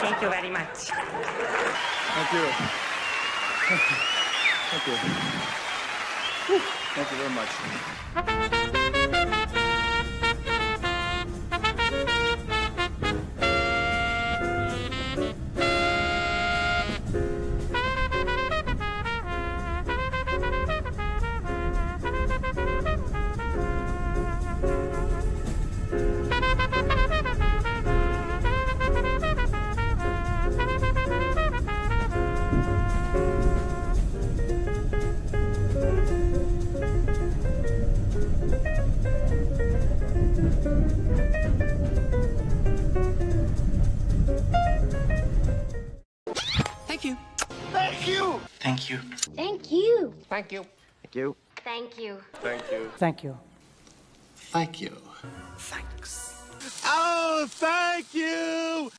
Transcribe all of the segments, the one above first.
Thank you very much. Thank you. Thank you. Whew. Thank you very much. Thank you. Thank you. Thank you. Thank you. Thank you. Thank you. Thank you. Thank you. Thank you. Thank you. Thanks. Oh, thank you.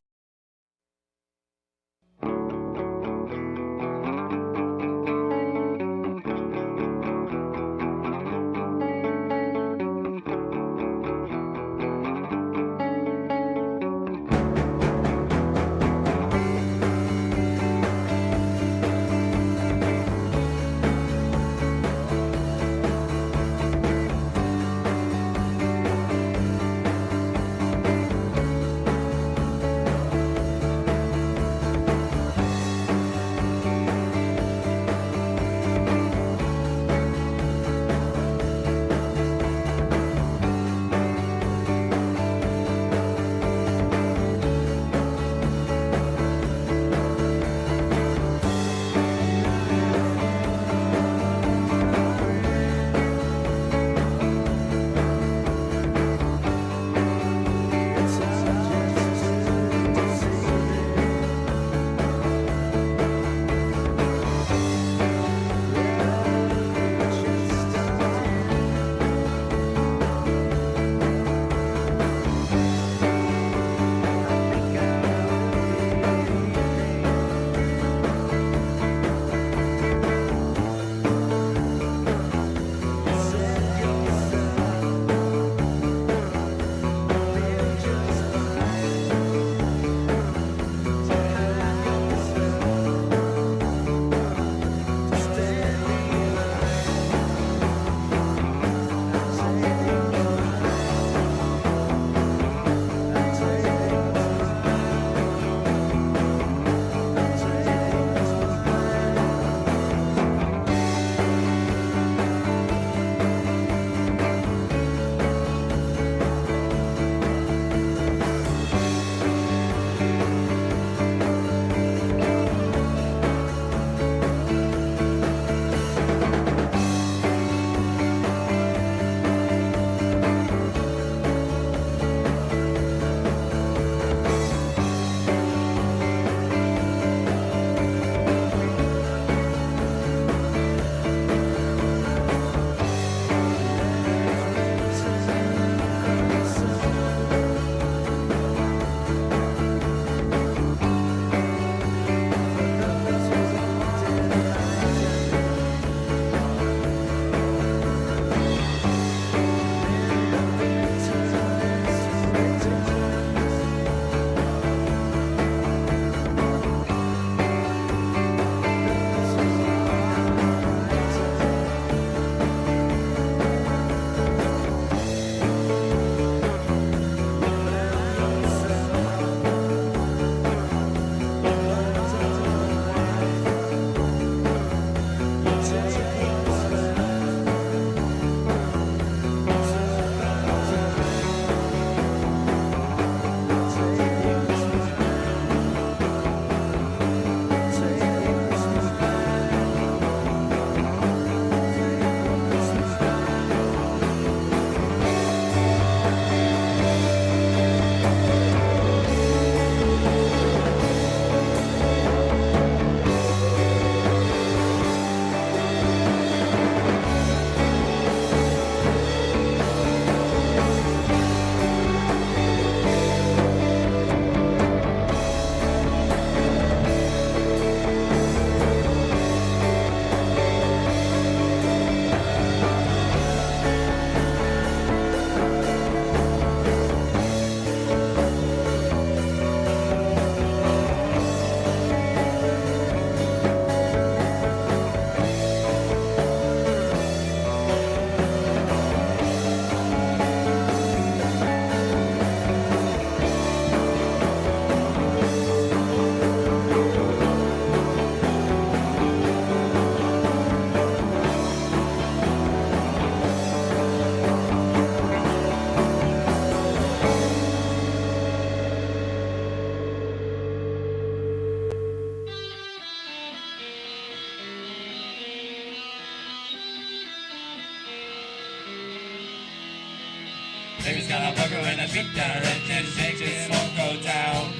Baby's got a booger and a sweeter and that shit just won't go down.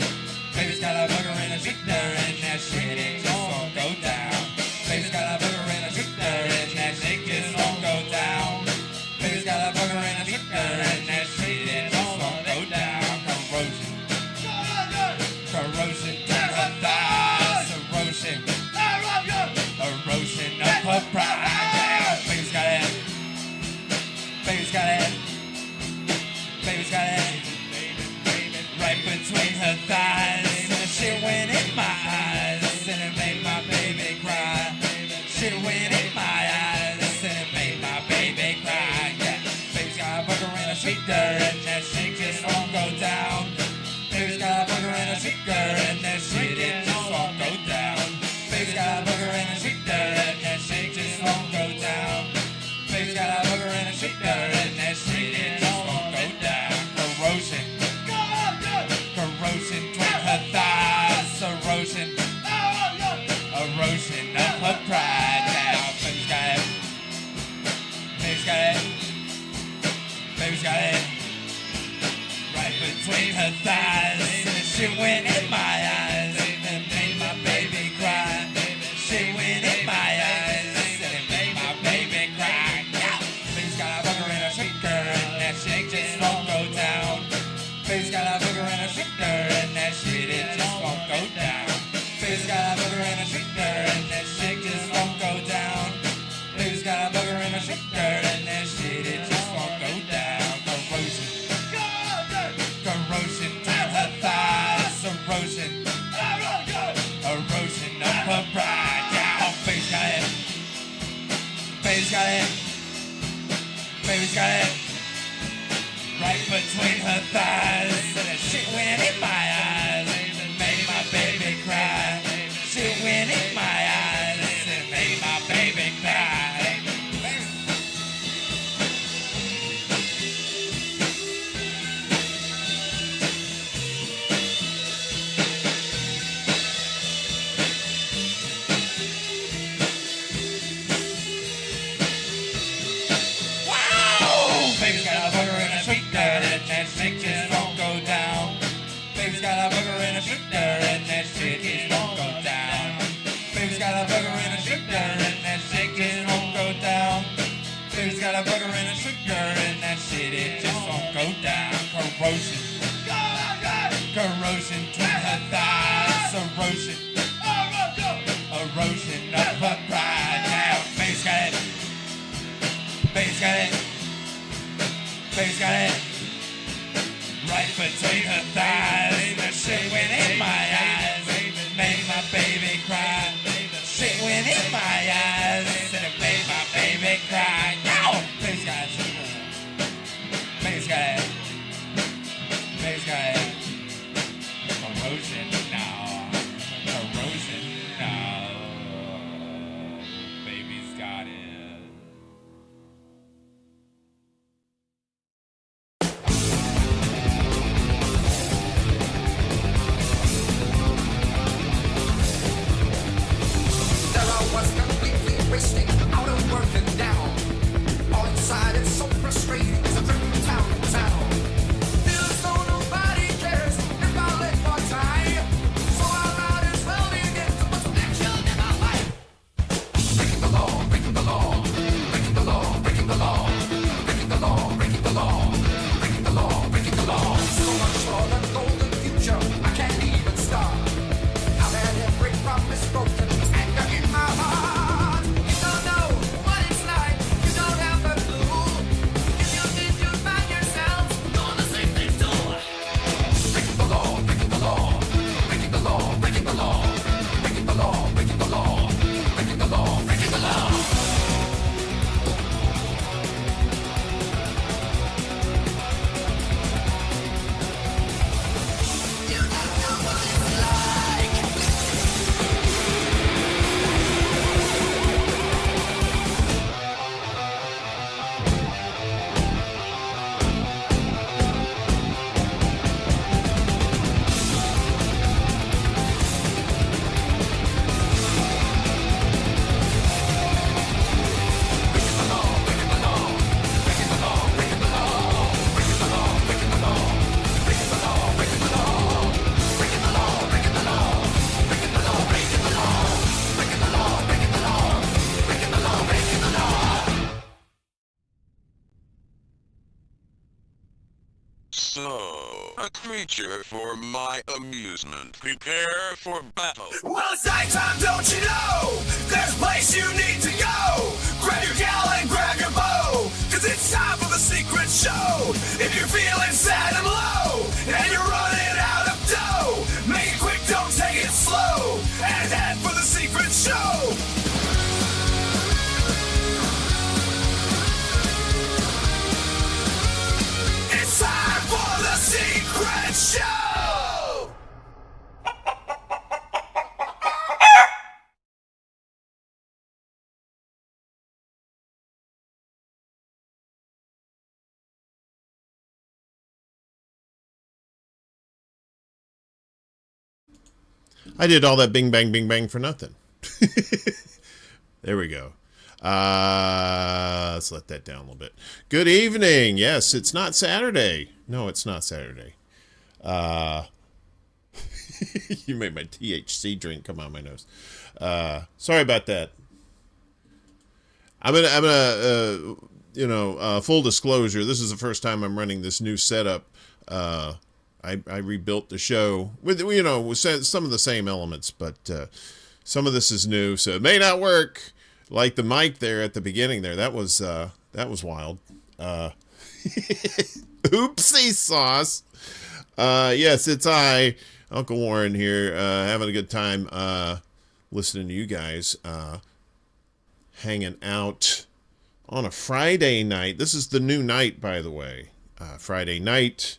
Baby's got a booger and a sweeter and that shit it just won't go down. Baby's got a booger and a sweeter and that shit just won't go down. Baby's got a booger and a sweeter and that shit it just won't go down. Corrosion, corrosion to her thighs, erosion, erosion of her pride. Baby's got it, baby's got it, baby's got it, right between her thighs. And she went in my eyes, and it made my baby cry. She went in my eyes, and it made my baby cry. Yeah, baby's got a booger and a sweeter, and that shit just won't go down. Baby's got a booger and a sweeter, and that shit it just won't go down. Baby's got a booger and a sweeter, and that shit just won't go down. Baby's got a booger and a sweeter, and that shit it just won't go down. Corrosion, corrosion between her thighs, erosion, erosion of her pride. Now, baby's got it, baby's got it, baby's got it, right between her thighs. And she went in my eyes, and made my baby cry. She went in my eyes, and it made my baby cry. Yeah. Baby's got a booger and a sweeter, and that shit just won't go down. Baby's got a booger and a sweeter, and that shit it just won't go down. Baby's got a booger and a sweeter, and that shit just won't go down. Baby's got a booger and a sweeter, and that shit it just won't go down. Corrosion, corrosion to her thighs, erosion, erosion of her pride. Yeah, baby's got it, baby's got it, baby's got it, right between her thighs. And the shit went in my eyes, and made my baby cry. Shit went in my eyes, and made my baby cry. Baby's got a booger and a sweeter, and that shit just won't go down. Baby's got a booger and a sweeter, and that shit just won't go down. Baby's got a booger and a sweeter, and that shit just won't go down. Baby's got a booger and a sweeter, and that shit it just won't go down. Corrosion, corrosion to her thighs, erosion, erosion of her pride. Now, baby's got it, baby's got it. Baby's got it right between her thighs. The shit went in my eyes, made my baby cry. Shit went in my eyes, and it made my baby cry. No! Baby's got it, baby's got it, baby's got it. Corrosion, no. Corrosion, no. Baby's got it. Was completely wasting, out of work and down. So, a creature for my amusement. Prepare for battle. Well, it's nighttime, don't you know? There's a place you need to go. Grab your gal and grab your bow, 'cause it's time for the secret show. If you're feeling sad and low, and you're running out of dough, make it quick, don't take it slow, and head for the secret show. It's time for the secret show! I did all that bing bang for nothing. There we go. Let's let that down a little bit. Good evening. Yes, it's not Saturday. No, it's not Saturday. You made my THC drink come out my nose. Sorry about that. I'm gonna full disclosure, this is the first time I'm running this new setup. I rebuilt the show with some of the same elements, but some of this is new, so it may not work. Like the mic there at the beginning there, that was wild. Oopsie sauce. Yes, it's I, Uncle Warren here, having a good time listening to you guys, hanging out on a Friday night. This is the new night, by the way. Friday night,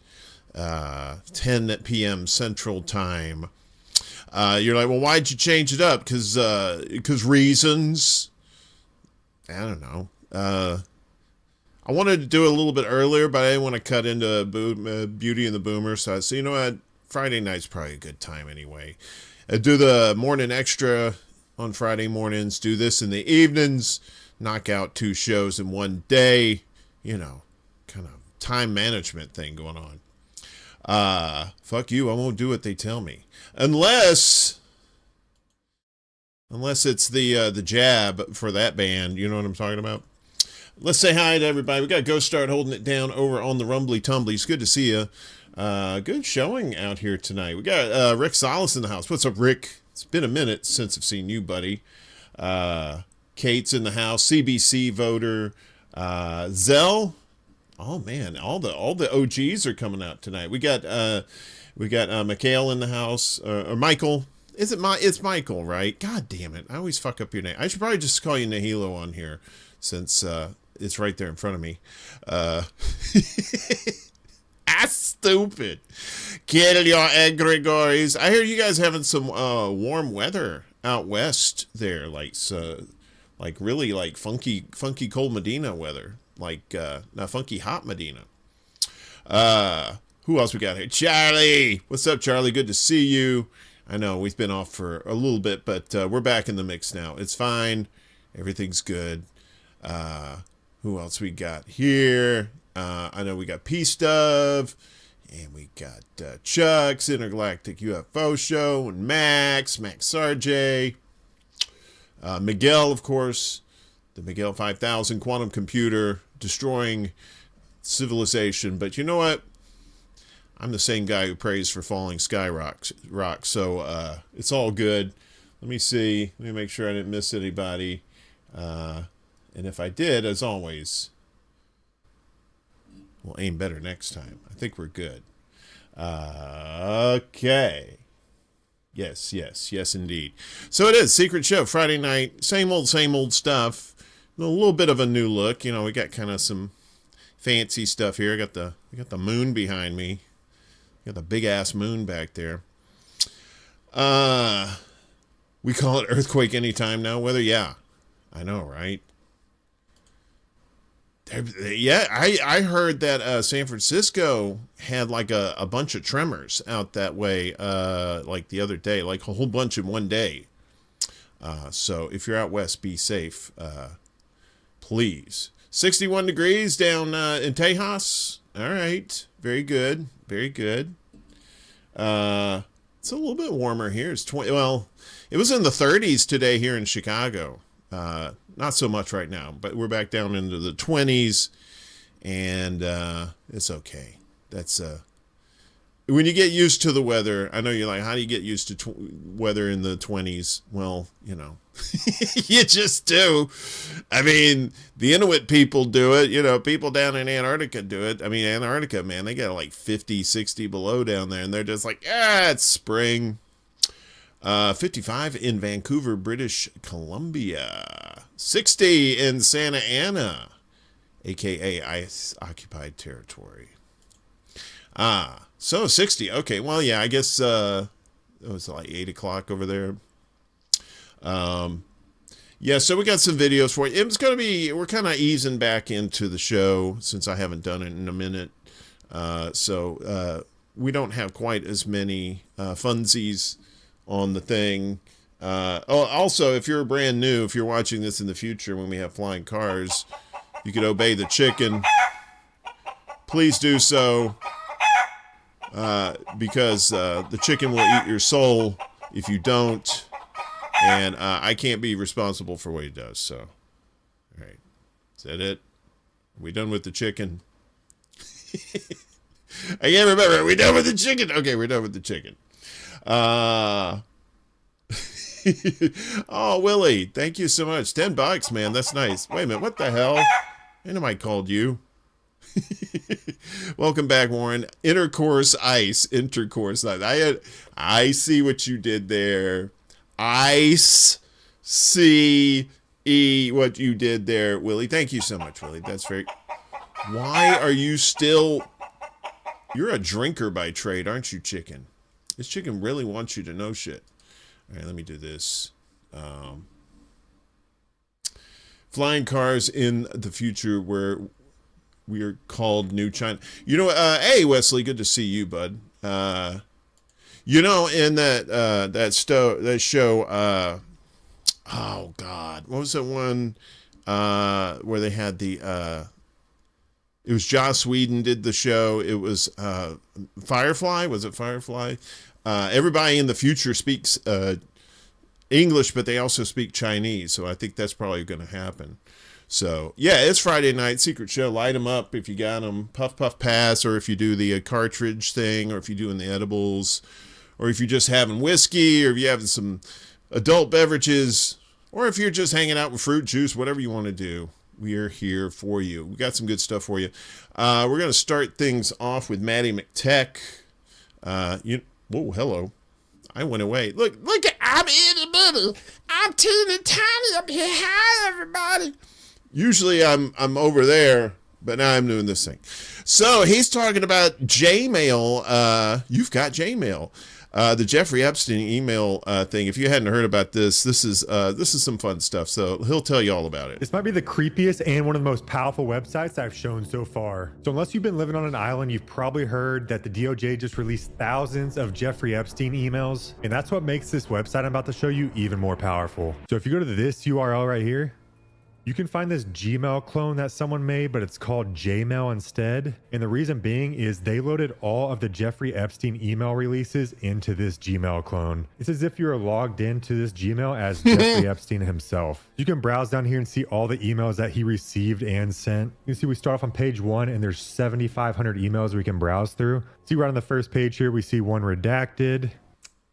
10 p.m. Central Time. You're like, well, why'd you change it up? Because reasons. I don't know. I wanted to do it a little bit earlier, but I didn't want to cut into Beauty and the Boomer. So I said, you know what? Friday night's probably a good time anyway. Do the morning extra on Friday mornings. Do this in the evenings. Knock out 2 shows in one day. Kind of time management thing going on. Fuck you. I won't do what they tell me. Unless it's the jab for that band. You know what I'm talking about? Let's say hi to everybody. We got Ghost Start holding it down over on the Rumbly Tumblies. Good to see you. Good showing out here tonight. We got Rick Solis in the house. What's up, Rick? It's been a minute since I've seen you, buddy. Kate's in the house. CBC voter. Zell. Oh man, all the OGs are coming out tonight. We got Mikhail in the house, or Michael. It's Michael, right? God damn it. I always fuck up your name. I should probably just call you Nahilo on here since it's right there in front of me. Stupid. Kill your egregores. I hear you guys having some warm weather out west there, like really like funky cold Medina weather. Not funky hot Medina. Who else we got here? Charlie! What's up, Charlie? Good to see you. I know we've been off for a little bit, but we're back in the mix now. It's fine. Everything's good. Who else we got here? I know we got P-Stuff, and we got Chuck's Intergalactic UFO Show, and Max Sarjay, Miguel, of course, the Miguel 5000 quantum computer destroying civilization. But you know what? I'm the same guy who prays for falling sky rocks, so it's all good. Let me see. Let me make sure I didn't miss anybody. And if I did, as always, we'll aim better next time. I think we're good. Okay. Yes, indeed. So it is Secret Show Friday night. Same old stuff. A little bit of a new look. We got kind of some fancy stuff here. We got the moon behind me. Got the big ass moon back there. We call it earthquake anytime now. Weather, yeah. I know, right? Yeah, I heard that San Francisco had like a bunch of tremors out that way, like the other day, like a whole bunch in one day. So if you're out west, be safe, please. 61 degrees down in Tejas. All right, very good, very good. It's a little bit warmer here. It's 20. Well, it was in the 30s today here in Chicago. Not so much right now, but we're back down into the 20s, and it's okay. that's when you get used to the weather. I know you're like, how do you get used to weather in the 20s? Well, you know, you just do. I mean, the Inuit people do it. You know, people down in Antarctica do it. I mean, Antarctica, man, they got like 50, 60 below down there, and they're just like, it's spring. 55 in Vancouver, British Columbia. 60 in Santa Ana, aka ICE occupied territory. So 60. Okay, well, yeah, I guess it was like 8 o'clock over there. Yeah, so we got some videos for you. It's going to be, we're kind of easing back into the show since I haven't done it in a minute. So we don't have quite as many funsies on the thing. Also, if you're brand new, if you're watching this in the future when we have flying cars, you could obey the chicken. Please do so, because the chicken will eat your soul if you don't, and I can't be responsible for what he does. So, all right, is that it? Are we done with the chicken? I can't remember. Are we done with the chicken? Okay, we're done with the chicken. Oh, Willie, thank you so much. $10, man. That's nice. Wait a minute. What the hell? Anybody called you? Welcome back, Warren. Intercourse ice. I see what you did there. Ice. See what you did there, Willie. Thank you so much, Willie. That's very... Why are you still... You're a drinker by trade, aren't you, chicken? This chicken really wants you to know shit. All right, let me do this. Flying cars in the future where we are called New China. You know, hey, Wesley, good to see you, bud. You know, in that show, oh, God, what was that one where they had the... It was Joss Whedon did the show. It was Firefly. Was it Firefly? Everybody in the future speaks English, but they also speak Chinese. So I think that's probably going to happen. So, yeah, it's Friday night. Secret show. Light them up if you got them. Puff, puff, pass. Or if you do the cartridge thing. Or if you're doing the edibles. Or if you're just having whiskey. Or if you're having some adult beverages. Or if you're just hanging out with fruit juice. Whatever you want to do. We are here for you. We got some good stuff for you. We're going to start things off with Maddie McTech. Whoa, hello. I went away. Look, I'm itty bitty. I'm teeny tiny up here. Hi, everybody. Usually I'm over there, but now I'm doing this thing. So he's talking about Jmail. You've got Jmail. The Jeffrey Epstein email thing. If you hadn't heard about this is some fun stuff. So he'll tell you all about it. This might be the creepiest and one of the most powerful websites I've shown so far. So unless you've been living on an island, you've probably heard that the DOJ just released thousands of Jeffrey Epstein emails. And that's what makes this website I'm about to show you even more powerful. So if you go to this URL right here, you can find this Gmail clone that someone made, but it's called Jmail instead. And the reason being is they loaded all of the Jeffrey Epstein email releases into this Gmail clone. It's as if you're logged into this Gmail as Jeffrey Epstein himself. You can browse down here and see all the emails that he received and sent. You can see we start off on page 1 and there's 7,500 emails we can browse through. See right on the first page here, we see one redacted.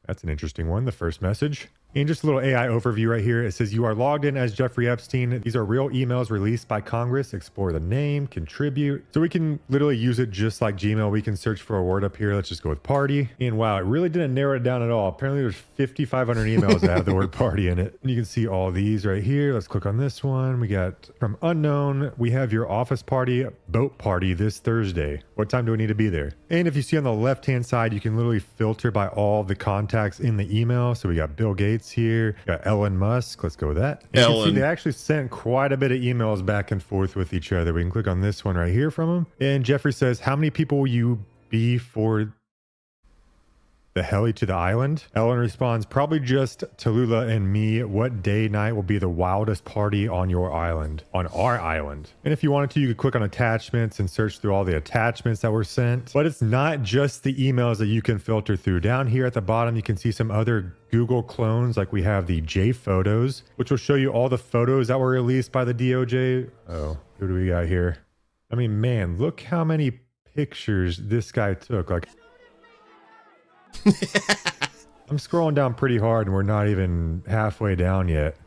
That's an interesting one, the first message. And just a little AI overview right here. It says you are logged in as Jeffrey Epstein. These are real emails released by Congress. Explore the name, contribute. So we can literally use it just like Gmail. We can search for a word up here. Let's just go with party. And wow, it really didn't narrow it down at all. Apparently there's 5,500 emails that have the word party in it. And you can see all these right here. Let's click on this one. We got from unknown. We have your office party, boat party this Thursday. What time do we need to be there? And if you see on the left-hand side, you can literally filter by all the contacts in the email. So we got Bill Gates here, got Elon Musk. Let's go with that. And you can see they actually sent quite a bit of emails back and forth with each other. We can click on this one right here from him. And Jeffrey says, how many people will you be for the heli to the island? Ellen responds, probably just Tallulah and me. What day night will be the wildest party on your island, on our island? And if you wanted to, you could click on attachments and search through all the attachments that were sent. But it's not just the emails that you can filter through. Down here at the bottom, you can see some other Google clones, like we have the J photos, which will show you all the photos that were released by the DOJ. Oh, who do we got here? I mean, man, look how many pictures this guy took. Like, I'm scrolling down pretty hard and we're not even halfway down yet.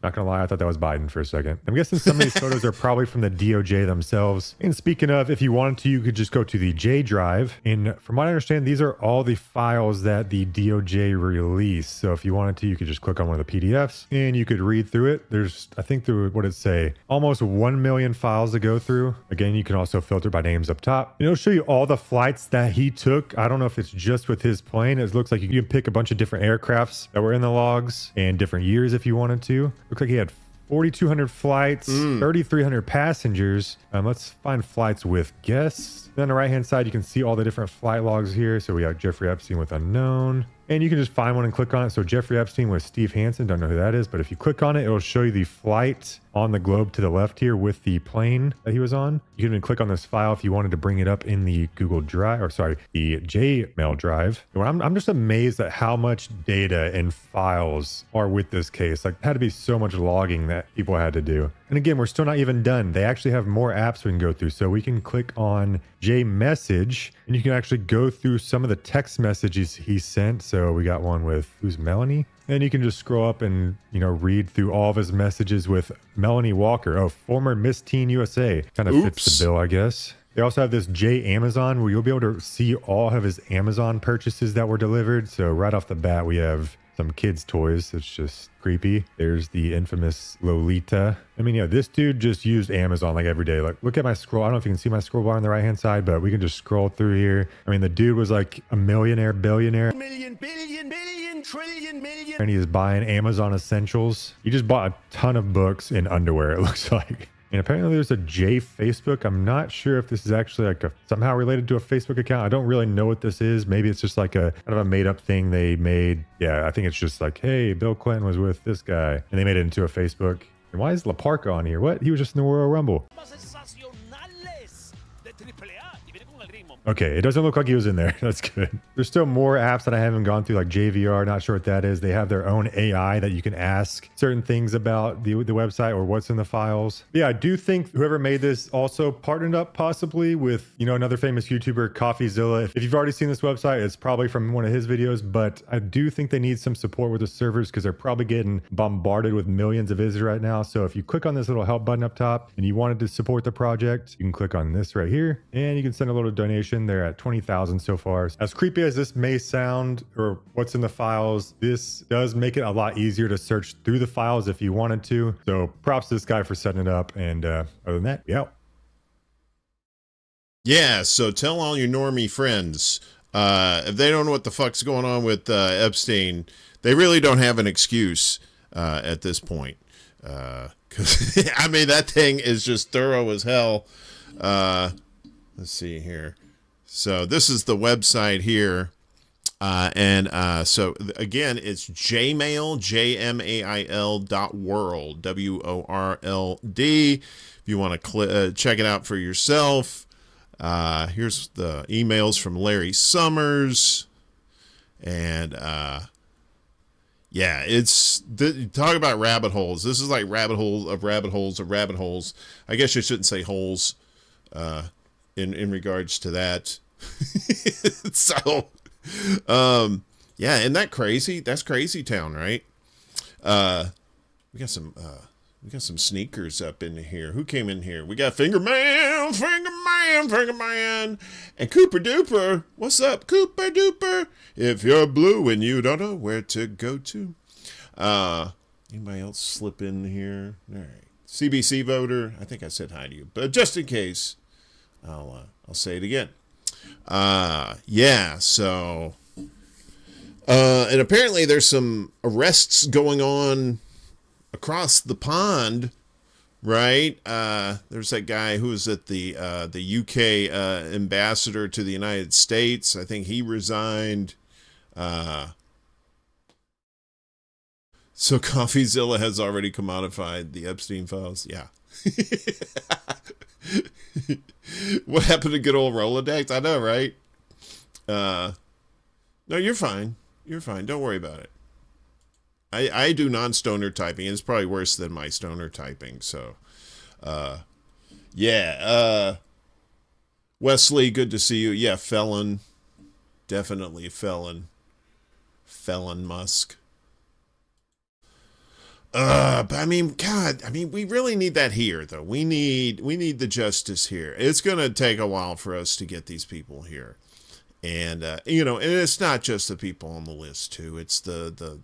Not gonna lie, I thought that was Biden for a second. I'm guessing some of these photos are probably from the DOJ themselves. And speaking of, if you wanted to, you could just go to the J drive. And from what I understand, these are all the files that the DOJ released. So if you wanted to, you could just click on one of the PDFs and you could read through it. There's, I think through, what did it say? Almost 1 million files to go through. Again, you can also filter by names up top. And it'll show you all the flights that he took. I don't know if it's just with his plane. It looks like you can pick a bunch of different aircrafts that were in the logs and different years if you wanted to. Looks like he had 4,200 flights, 3,300 passengers. Let's find flights with guests. Then on the right-hand side, you can see all the different flight logs here. So we got Jeffrey Epstein with unknown. And you can just find one and click on it. So Jeffrey Epstein with Steve Hansen. Don't know who that is, but if you click on it, it'll show you the flight on the globe to the left here with the plane that he was on. You can even click on this file if you wanted to bring it up in the Google Drive, or sorry, the Gmail Drive. I'm just amazed at how much data and files are with this case. Like, had to be so much logging that people had to do. And again, we're still not even done. They actually have more apps we can go through. So we can click on J Message and you can actually go through some of the text messages he sent. So we got one with, who's Melanie? And you can just scroll up and, you know, read through all of his messages with Melanie Walker. Oh, former Miss Teen USA. Kind of fits the bill, I guess. They also have this J Amazon where you'll be able to see all of his Amazon purchases that were delivered. So right off the bat, we have some kids' toys. It's just creepy. There's the infamous Lolita. I mean, yeah, this dude just used Amazon like every day. Like, look at my scroll. I don't know if you can see my scroll bar on the right-hand side, but we can just scroll through here. I mean, the dude was like a millionaire, billionaire. Million, billion, billion, trillion, million. And he is buying Amazon essentials. He just bought a ton of books and underwear, it looks like. And apparently there's a J Facebook. I'm not sure if this is actually like somehow related to a Facebook account. I don't really know what this is. Maybe it's just like a kind of a made up thing they made. Yeah, I think it's just like, hey, Bill Clinton was with this guy. And they made it into a Facebook. And why is La Parka on here? What? He was just in the Royal Rumble. Okay, it doesn't look like he was in there. That's good. There's still more apps that I haven't gone through, like JVR. Not sure what that is. They have their own AI that you can ask certain things about the website or what's in the files. But yeah, I do think whoever made this also partnered up possibly with, you know, another famous YouTuber, CoffeeZilla. If you've already seen this website, it's probably from one of his videos, but I do think they need some support with the servers because they're probably getting bombarded with millions of visitors right now. So if you click on this little help button up top and you wanted to support the project, you can click on this right here and you can send a little donation. They're at 20,000 so far. As creepy as this may sound, or what's in the files, this does make it a lot easier to search through the files if you wanted to. So props to this guy for setting it up. And other than that, yeah. Yeah, so tell all your normie friends, if they don't know what the fuck's going on with Epstein, they really don't have an excuse at this point. Because, I mean, that thing is just thorough as hell. Let's see here. So this is the website here. So again, it's Jmail, jmail.world, WORLD. If you want to check it out for yourself. Here's the emails from Larry Summers. And yeah, talk about rabbit holes. This is like rabbit hole of rabbit holes of rabbit holes. I guess you shouldn't say holes in regards to that. So yeah, isn't that crazy? That's crazy town, right? We got some sneakers up in here. Who came in here? We got Fingerman, and Cooper Duper. What's up, Cooper Duper? If you're blue and you don't know where to go to. Anybody else slip in here? All right. CBC voter. I think I said hi to you, but just in case, I'll say it again. Yeah. So, and apparently there's some arrests going on across the pond, right? There's that guy who was at the UK ambassador to the United States. I think he resigned. So CoffeeZilla has already commodified the Epstein files. Yeah. What happened to good old Rolodex? I know, right? No, you're fine. You're fine. Don't worry about it. I do non-stoner typing. It's probably worse than my stoner typing. So, yeah. Wesley, good to see you. Yeah, felon. Definitely felon. Felon Musk. But I mean, God, I mean, we really need that here, though. We need the justice here. It's going to take a while for us to get these people here. And, you know, and it's not just the people on the list, too. It's the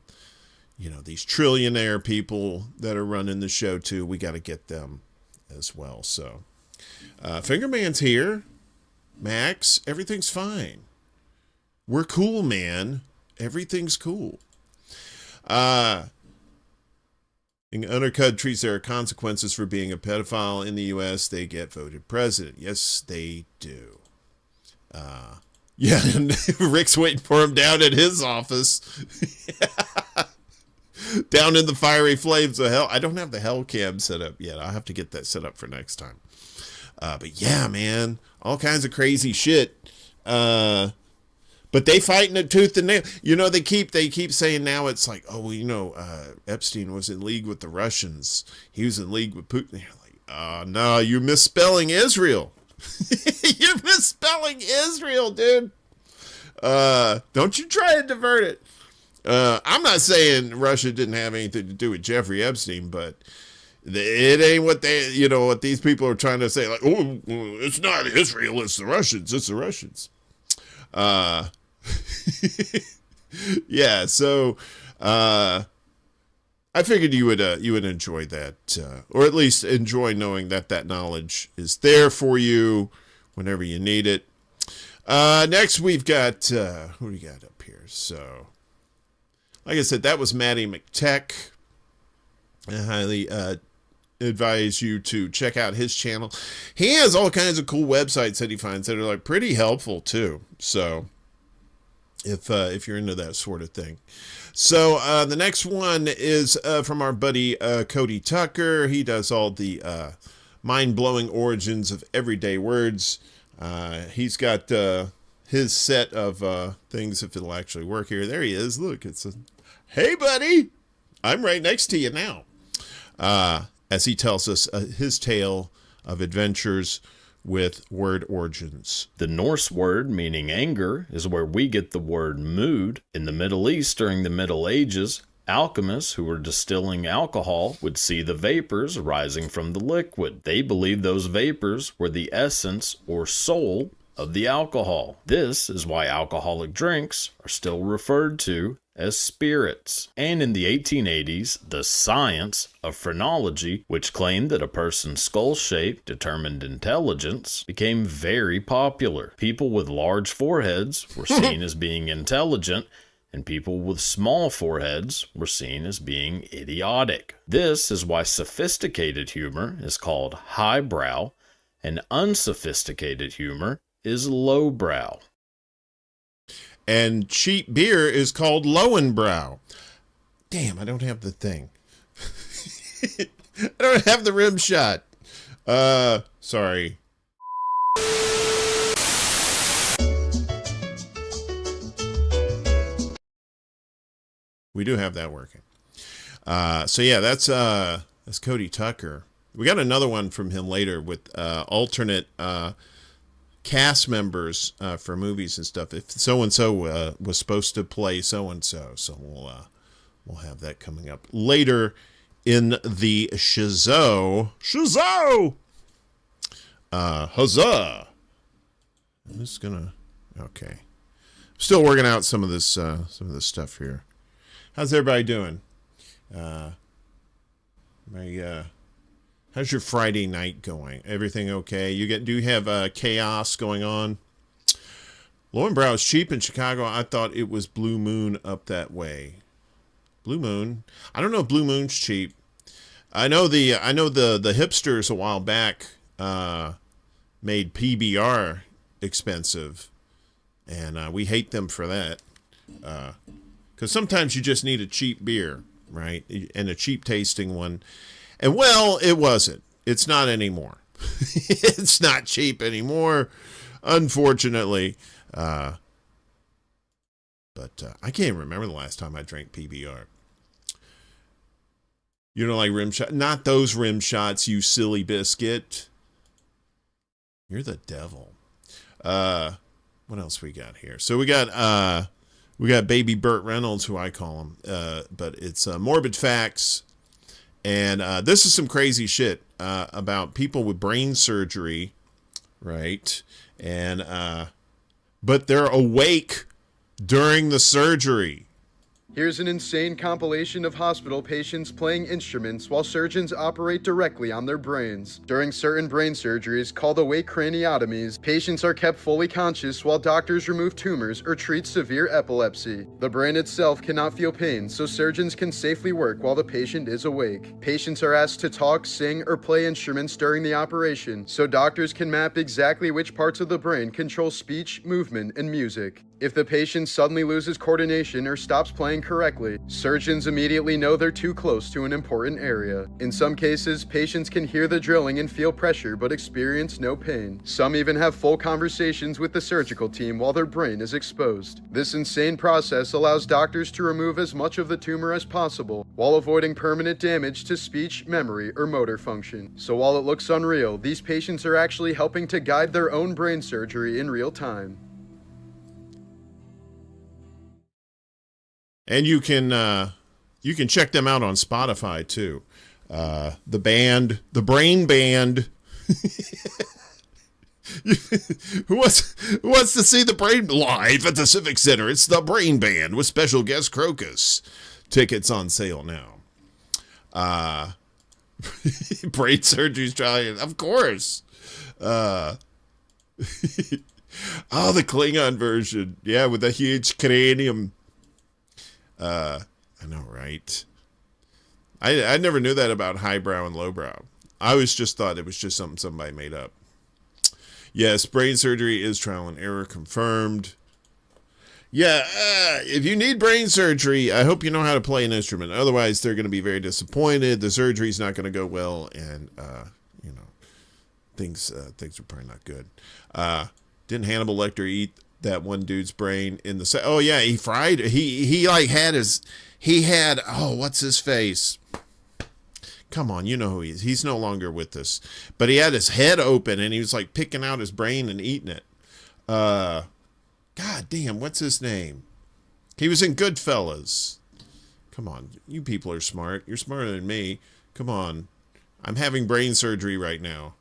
you know, these trillionaire people that are running the show, too. We got to get them as well. So, Fingerman's here. Max, everything's fine. We're cool, man. Everything's cool. In other countries, there are consequences for being a pedophile. In the U.S., they get voted president. Yes, they do. Yeah, and Rick's waiting for him down at his office. Down in the fiery flames of hell. I don't have the hell cam set up yet. I'll have to get that set up for next time. But yeah, man, all kinds of crazy shit. But they fighting it tooth and nail. You know, they keep saying now it's like, oh, well, you know, Epstein was in league with the Russians. He was in league with Putin. They're like, oh, no, you're misspelling Israel. You're misspelling Israel, dude. Don't you try to divert it. I'm not saying Russia didn't have anything to do with Jeffrey Epstein, but it ain't what they, you know, what these people are trying to say. Like, oh, it's not Israel, it's the Russians. It's the Russians. Yeah, so I figured you would enjoy that, or at least enjoy knowing that knowledge is there for you whenever you need it. Next we've got who do we got up here? So, like I said, that was Matty McTech. I highly advise you to check out his channel. He has all kinds of cool websites that he finds that are like pretty helpful too. So if you're into that sort of thing. So the next one is from our buddy Cody Tucker. He does all the mind-blowing origins of everyday words. He's got his set of things, if it'll actually work here. There he is. Look, it's a, hey buddy, I'm right next to you now. As he tells us his tale of adventures with word origins. The Norse word meaning anger is where we get the word mood. In the Middle East during the Middle Ages, alchemists who were distilling alcohol would see the vapors rising from the liquid. They believed those vapors were the essence or soul of the alcohol. This is why alcoholic drinks are still referred to as spirits. And in the 1880s, the science of phrenology, which claimed that a person's skull shape determined intelligence, became very popular. People with large foreheads were seen as being intelligent, and people with small foreheads were seen as being idiotic. This is why sophisticated humor is called highbrow, and unsophisticated humor is lowbrow. And cheap beer is called Lowenbrow. Damn, I don't have the thing. I don't have the rim shot. Sorry. We do have that working. So yeah, that's Cody Tucker. We got another one from him later with alternate cast members for movies and stuff. If so and so was supposed to play so and so, we'll have that coming up later in the Shizzo. Huzzah! I'm just gonna. Okay, still working out some of this stuff here. How's everybody doing? How's your Friday night going? Everything okay? Do you have chaos going on? Lowenbrow is cheap in Chicago. I thought it was Blue Moon up that way. Blue Moon. I don't know if Blue Moon's cheap. I know the hipsters a while back made PBR expensive, and we hate them for that. Because sometimes you just need a cheap beer, right? And a cheap tasting one. And well, it wasn't. It's not anymore. It's not cheap anymore, unfortunately. But I can't remember the last time I drank PBR. You don't like rim shot? Not those rim shots, you silly biscuit. You're the devil. What else we got here? So we got baby Burt Reynolds, who I call him, but it's Morbid Facts. And this is some crazy shit about people with brain surgery, right? And but they're awake during the surgery. Here's an insane compilation of hospital patients playing instruments while surgeons operate directly on their brains. During certain brain surgeries, called awake craniotomies, patients are kept fully conscious while doctors remove tumors or treat severe epilepsy. The brain itself cannot feel pain, so surgeons can safely work while the patient is awake. Patients are asked to talk, sing, or play instruments during the operation, so doctors can map exactly which parts of the brain control speech, movement, and music. If the patient suddenly loses coordination or stops playing correctly, surgeons immediately know they're too close to an important area. In some cases, patients can hear the drilling and feel pressure but experience no pain. Some even have full conversations with the surgical team while their brain is exposed. This insane process allows doctors to remove as much of the tumor as possible while avoiding permanent damage to speech, memory, or motor function. So while it looks unreal, these patients are actually helping to guide their own brain surgery in real time. And you can check them out on Spotify too. The band, the Brain Band. Who wants to see the Brain live at the Civic Center? It's the Brain Band with special guest Crocus. Tickets on sale now. Brain surgery's trying, of course. Oh, the Klingon version, yeah, with the huge cranium. I know, right? I never knew that about highbrow and lowbrow. I always just thought it was just something somebody made up. Yes, brain surgery is trial and error confirmed. Yeah, if you need brain surgery, I hope you know how to play an instrument. Otherwise, they're going to be very disappointed. The surgery's not going to go well, and things are probably not good. Didn't Hannibal Lecter eat that one dude's brain in the oh yeah, he fried he like had what's his face, come on, you know who he is. He's no longer with us, but he had his head open and he was like picking out his brain and eating it. God damn, what's his name? He was in Goodfellas. Come on, you people are smart. You're smarter than me. Come on, I'm having brain surgery right now.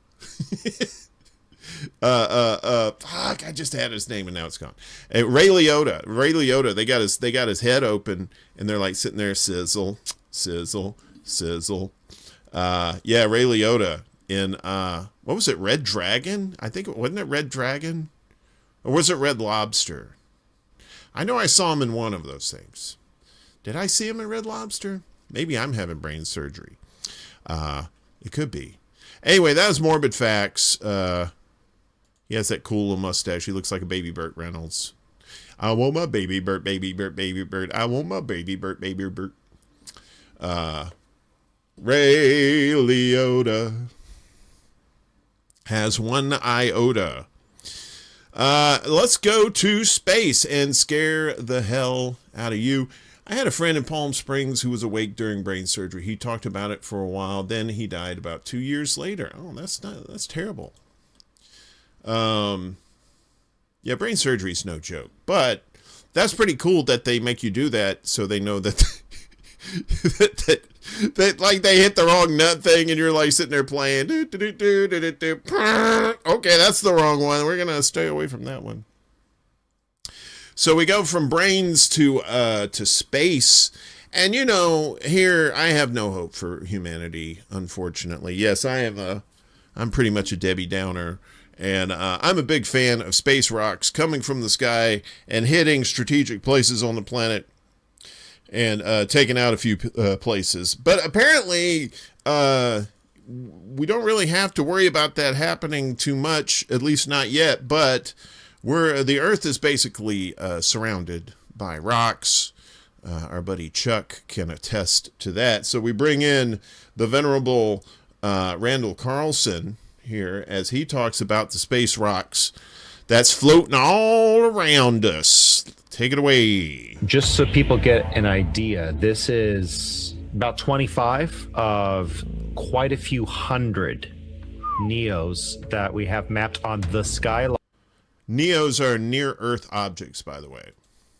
Fuck, I just had his name and now it's gone. Ray Liotta, they got his head open and they're like sitting there, sizzle, sizzle, sizzle. Yeah, Ray Liotta in, what was it, Red Dragon? I think, wasn't it Red Dragon? Or was it Red Lobster? I know I saw him in one of those things. Did I see him in Red Lobster? Maybe I'm having brain surgery. It could be. Anyway, that was Morbid Facts. He has that cool little mustache. He looks like a baby Burt Reynolds. I want my baby Burt, baby Burt, baby Burt. I want my baby Burt, baby Burt. Ray Liotta has one iota. Let's go to space and scare the hell out of you. I had a friend in Palm Springs who was awake during brain surgery. He talked about it for a while. Then he died about 2 years later. Oh, that's terrible. Yeah, brain surgery is no joke, but that's pretty cool that they make you do that so they know that that like they hit the wrong nut thing and you're like sitting there playing. Okay, that's the wrong one. We're gonna stay away from that one. So we go from brains to space, and here I have no hope for humanity, unfortunately. Yes, I'm pretty much a Debbie Downer. And I'm a big fan of space rocks coming from the sky and hitting strategic places on the planet and taking out a few places. But apparently, we don't really have to worry about that happening too much, at least not yet. But the Earth is basically surrounded by rocks. Our buddy Chuck can attest to that. So we bring in the venerable Randall Carlson here as he talks about the space rocks that's floating all around us. Take it away. Just so people get an idea, this is about 25 of quite a few hundred NEOs that we have mapped on the skyline. Neos are near-Earth objects, by the way.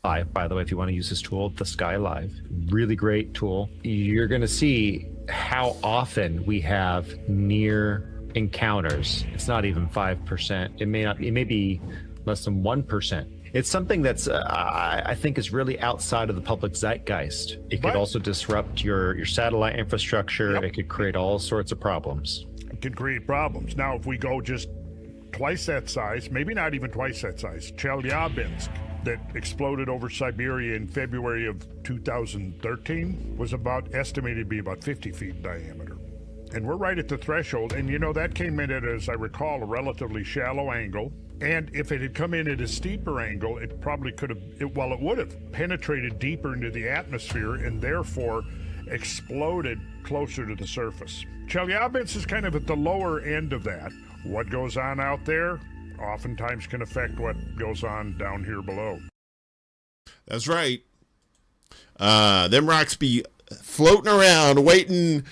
By the way, if you want to use this tool, the Sky Live, really great tool. You're going to see how often we have near encounters. It's not even 5%. It may be less than 1%. It's something that's I think is really outside of the public zeitgeist. It could also disrupt your satellite infrastructure. Yep. It could create all sorts of problems. It could create problems. Now, if we go just twice that size, maybe not even twice that size, Chelyabinsk, that exploded over Siberia in February of 2013, was estimated to be about 50 feet in diameter. And we're right at the threshold, and you know, that came in at, as I recall, a relatively shallow angle. And if it had come in at a steeper angle, it probably could have, it would have penetrated deeper into the atmosphere and therefore exploded closer to the surface. Chelyabinsk is kind of at the lower end of that. What goes on out there oftentimes can affect what goes on down here below. That's right. Them rocks be floating around, waiting,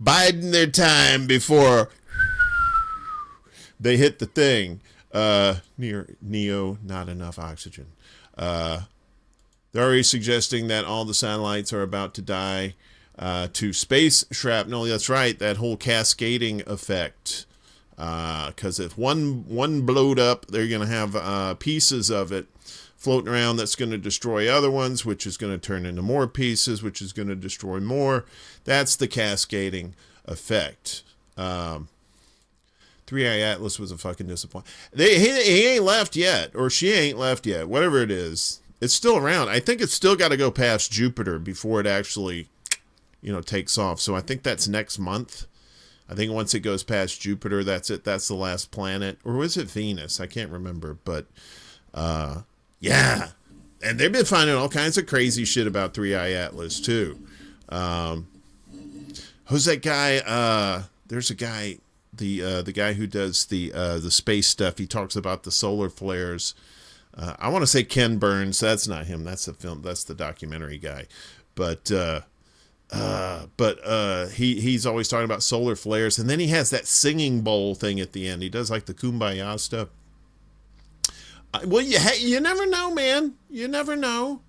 biding their time before they hit the thing. Neo, not enough oxygen. They're already suggesting that all the satellites are about to die to space shrapnel. That's right, that whole cascading effect. Because if one blowed up, they're going to have pieces of it floating around that's going to destroy other ones, which is going to turn into more pieces, which is going to destroy more. That's the cascading effect. 3i Atlas was a fucking disappointment. He ain't left yet, or she ain't left yet, whatever it is. It's still around. I think it's still got to go past Jupiter before it actually, takes off. So I think that's next month. I think once it goes past Jupiter, that's it. That's the last planet. Or was it Venus? I can't remember. But, yeah. And they've been finding all kinds of crazy shit about 3i Atlas, too. Who's that guy? There's a guy, the guy who does the space stuff. He talks about the solar flares. I want to say Ken Burns. That's not him. That's the film. That's the documentary guy. But he's always talking about solar flares, and then he has that singing bowl thing at the end. He does like the Kumbaya stuff. Well, you never know, man. You never know.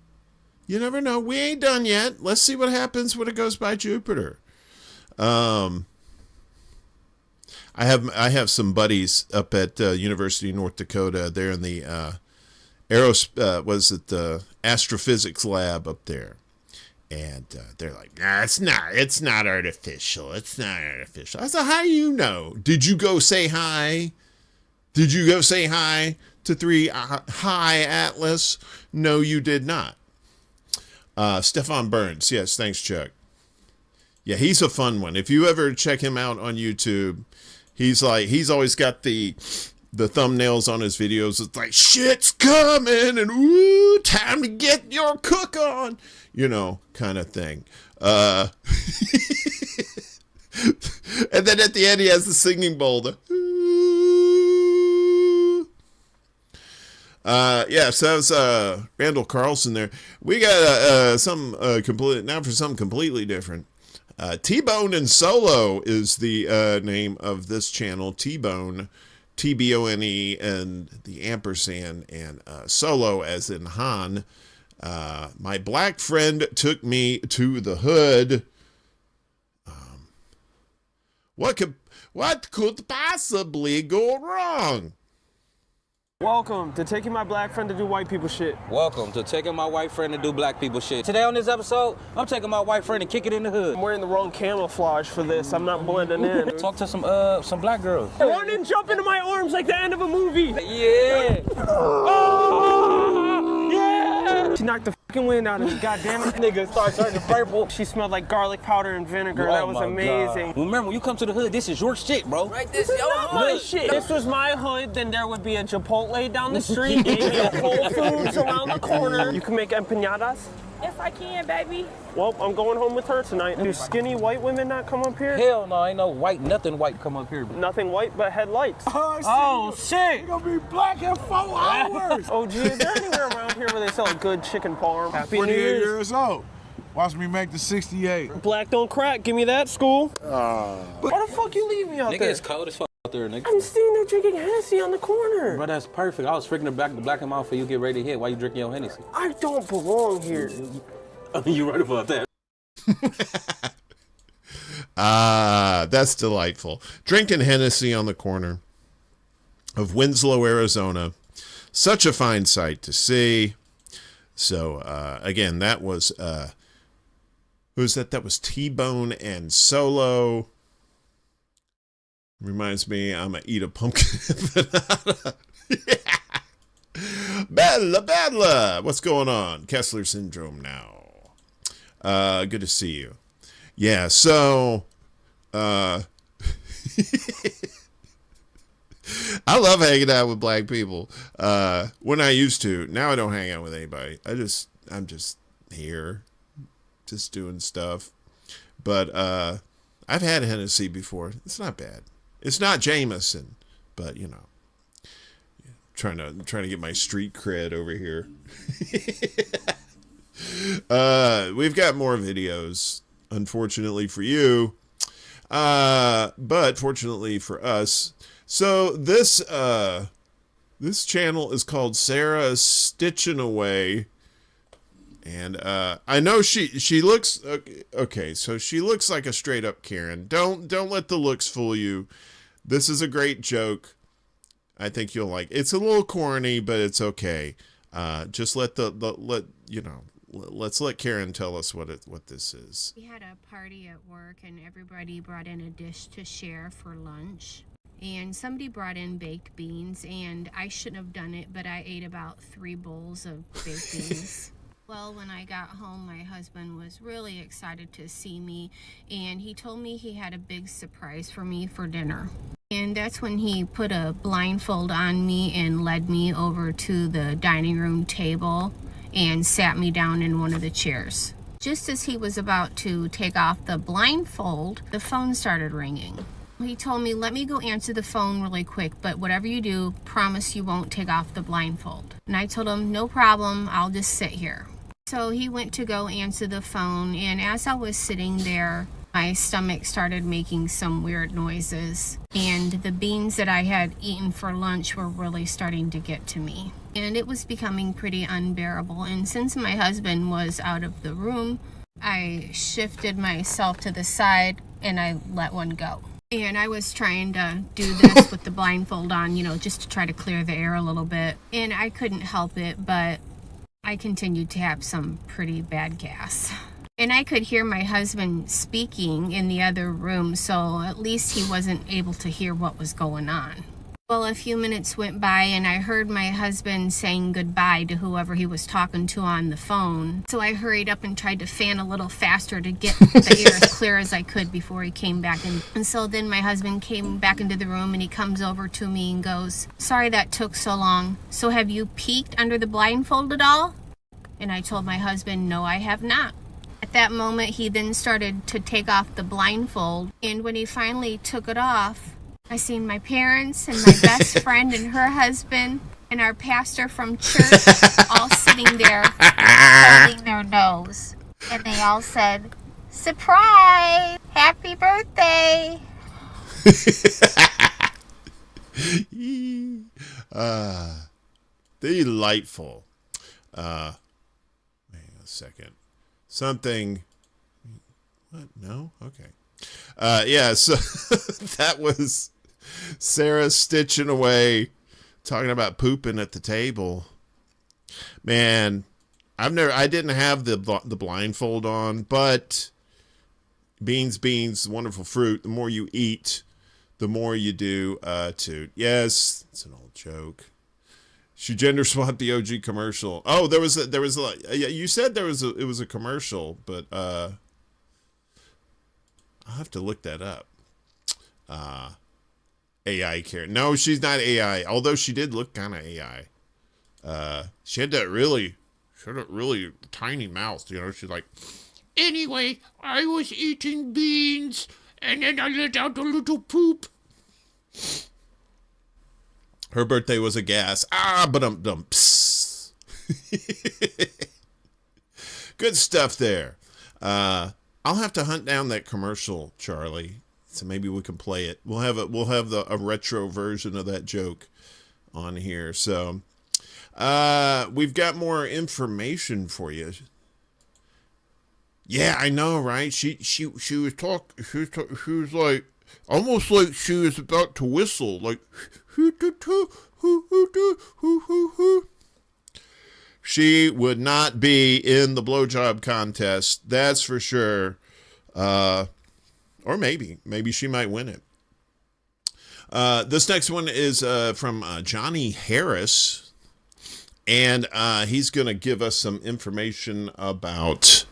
You never know. We ain't done yet. Let's see what happens when it goes by Jupiter. I have some buddies up at University of North Dakota. They're in the the astrophysics lab up there. And they're like, nah, it's not artificial. It's not artificial. I said, how do you know? Did you go say hi? Did you go say hi to 3i Atlas? No, you did not. Stefan Burns. Yes, thanks, Chuck. Yeah, he's a fun one. If you ever check him out on YouTube, he's always got the thumbnails on his videos. It's like, shit's coming and ooh, time to get your cook on. Kind of thing. And then at the end, he has the singing bowl. Yeah, so that was Randall Carlson there. We got something completely different. T-Bone and Solo is the name of this channel. T-Bone, T-B-O-N-E, and the ampersand, and Solo as in Han. My black friend took me to the hood. What could possibly go wrong? Welcome to taking my black friend to do white people shit. Welcome to taking my white friend to do black people shit. Today on this episode, I'm taking my white friend to kick it in the hood. I'm wearing the wrong camouflage for this. I'm not blending in. Talk to some black girls. Run and jump into my arms like the end of a movie. Yeah. Oh, yeah. She knocked the fucking wind out of me. Goddamn it. Nigga started turning purple. She smelled like garlic powder and vinegar. That was amazing. God. Remember, when you come to the hood, this is your shit, bro. Right, this is not my shit. If this was my hood, then there would be a Chipotle down the street, maybe a Whole Foods around the corner. You can make empanadas? Yes, I can, baby. Well, I'm going home with her tonight. Do skinny white women not come up here? Hell no, ain't no nothing white come up here. Nothing white but headlights. Oh, shit. You're gonna be black in 4 hours. Oh, gee, is there anywhere around here where they sell a good chicken parm? Happy New 48 Year's. years old. Watch me make the 68. Black don't crack. Give me that, school. Why the fuck you leave me out there? Nigga, it's cold as fuck. there, nigga. I'm sitting there drinking Hennessy on the corner. Bro, that's perfect. I was freaking the black him out for you get ready to hit while you drinking your Hennessy. I don't belong here. You're right about that. That's delightful. Drinking Hennessy on the corner of Winslow, Arizona. Such a fine sight to see. So, again, that was, who was that? That was T-Bone and Solo. Reminds me, I'm going to eat a pumpkin banana. Yeah. Badla. What's going on? Kessler Syndrome now. Good to see you. Yeah, so, I love hanging out with black people. When I used to. Now I don't hang out with anybody. I'm just here, just doing stuff. But I've had Hennessy before. It's not bad. It's not Jameson, but you know, trying to get my street cred over here. We've got more videos, unfortunately for you, but fortunately for us. So this channel is called Sarah Stitching Away, and I know she looks okay. So she looks like a straight up Karen. Don't let the looks fool you. This is a great joke. I think you'll like. It's a little corny, but it's okay. Just let's let Karen tell us what this is. We had a party at work, and everybody brought in a dish to share for lunch. And somebody brought in baked beans, and I shouldn't have done it, but I ate about 3 bowls of baked beans. Well, when I got home, my husband was really excited to see me, and he told me he had a big surprise for me for dinner. And that's when he put a blindfold on me and led me over to the dining room table and sat me down in one of the chairs. Just as he was about to take off the blindfold, the phone started ringing. He told me, let me go answer the phone really quick, but whatever you do, promise you won't take off the blindfold. And I told him, no problem, I'll just sit here. So he went to go answer the phone, and as I was sitting there, my stomach started making some weird noises, and the beans that I had eaten for lunch were really starting to get to me. And it was becoming pretty unbearable, and since my husband was out of the room, I shifted myself to the side and I let one go. And I was trying to do this with the blindfold on, just to try to clear the air a little bit. And I couldn't help it, but I continued to have some pretty bad gas. And I could hear my husband speaking in the other room, so at least he wasn't able to hear what was going on. Well, a few minutes went by and I heard my husband saying goodbye to whoever he was talking to on the phone. So I hurried up and tried to fan a little faster to get the air as clear as I could before he came back in. And so then my husband came back into the room and he comes over to me and goes, sorry that took so long. So have you peeked under the blindfold at all? And I told my husband, no, I have not. At that moment, he then started to take off the blindfold. And when he finally took it off, I seen my parents and my best friend and her husband and our pastor from church all sitting there holding their nose. And they all said, surprise! Happy birthday! Delightful. Hang on a second. Something. What? No? Okay. Yeah, so that was Sarah Stitching Away, talking about pooping at the table. Man, I didn't have the blindfold on, but beans, wonderful fruit. The more you eat, the more you do toot. Yes, it's an old joke. She gender swapped the OG commercial. Oh, there was you said it was a commercial, but I'll have to look that up. AI Karen. No, she's not AI. Although she did look kind of AI. She had that really tiny mouth. She's like, anyway, I was eating beans and then I let out a little poop. Her birthday was a gas. But good stuff there. I'll have to hunt down that commercial, Charlie. So maybe we can play it. We'll have a retro version of that joke on here. So we've got more information for you. Yeah, I know, right? She was like almost like she was about to whistle, like she would not be in the blowjob contest, that's for sure. Or maybe she might win it. This next one is from Johnny Harris, and he's going to give us some information about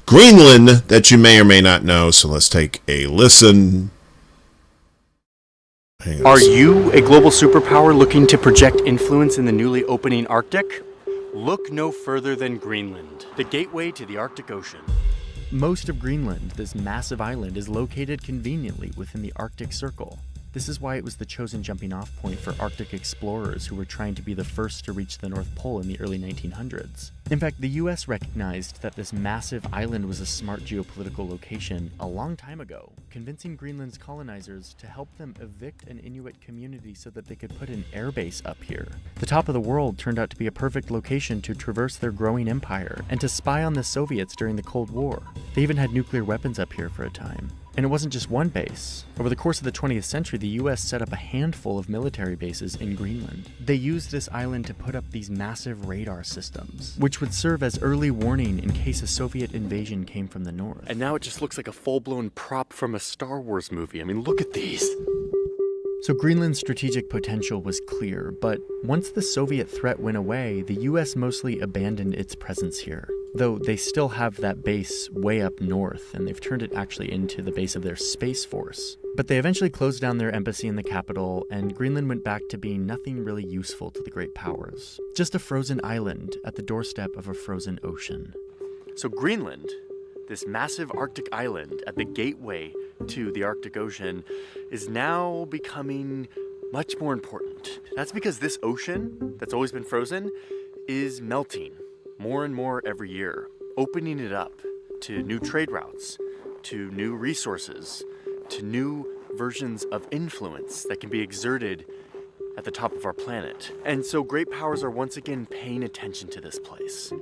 Greenland that you may or may not know. So let's take a listen. Are you a global superpower looking to project influence in the newly opening Arctic? Look no further than Greenland, the gateway to the Arctic Ocean. Most of Greenland, this massive island, is located conveniently within the Arctic Circle. This is why it was the chosen jumping-off point for Arctic explorers who were trying to be the first to reach the North Pole in the early 1900s. In fact, the US recognized that this massive island was a smart geopolitical location a long time ago, convincing Greenland's colonizers to help them evict an Inuit community so that they could put an airbase up here. The top of the world turned out to be a perfect location to traverse their growing empire and to spy on the Soviets during the Cold War. They even had nuclear weapons up here for a time. And it wasn't just one base. Over the course of the 20th century, the US set up a handful of military bases in Greenland. They used this island to put up these massive radar systems, which would serve as early warning in case a Soviet invasion came from the north. And now it just looks like a full-blown prop from a Star Wars movie. I mean, look at these. So Greenland's strategic potential was clear, but once the Soviet threat went away, the US mostly abandoned its presence here. Though they still have that base way up north, and they've turned it actually into the base of their Space Force. But they eventually closed down their embassy in the capital, and Greenland went back to being nothing really useful to the great powers. Just a frozen island at the doorstep of a frozen ocean. So Greenland, this massive Arctic island at the gateway to the Arctic Ocean, is now becoming much more important. That's because this ocean that's always been frozen is melting more and more every year, opening it up to new trade routes, to new resources, to new versions of influence that can be exerted at the top of our planet. And so great powers are once again paying attention to this place.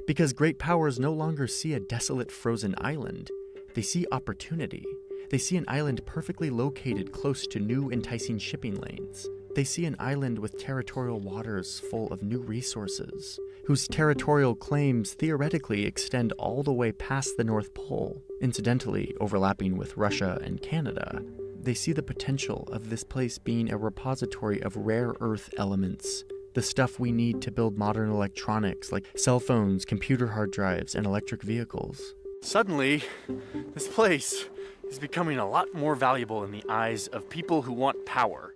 Because great powers no longer see a desolate frozen island, they see opportunity. They see an island perfectly located close to new enticing shipping lanes. They see an island with territorial waters full of new resources, whose territorial claims theoretically extend all the way past the North Pole, incidentally overlapping with Russia and Canada. They see the potential of this place being a repository of rare earth elements, the stuff we need to build modern electronics like cell phones, computer hard drives, and electric vehicles. Suddenly, this place is becoming a lot more valuable in the eyes of people who want power.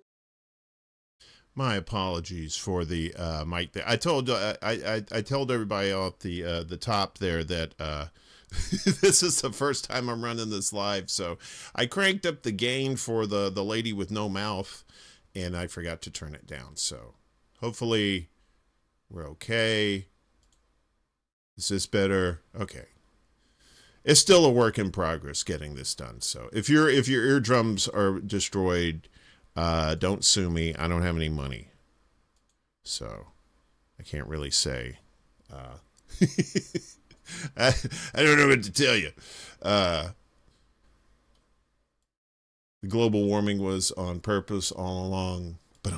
My apologies for the mic there. I told everybody off the top there that this is the first time I'm running this live, so I cranked up the gain for the lady with no mouth, and I forgot to turn it down. So hopefully we're okay. Is this better? Okay. It's still a work in progress getting this done. So if your eardrums are destroyed, don't sue me. I don't have any money, so I can't really say. I don't know what to tell you. The global warming was on purpose all along, but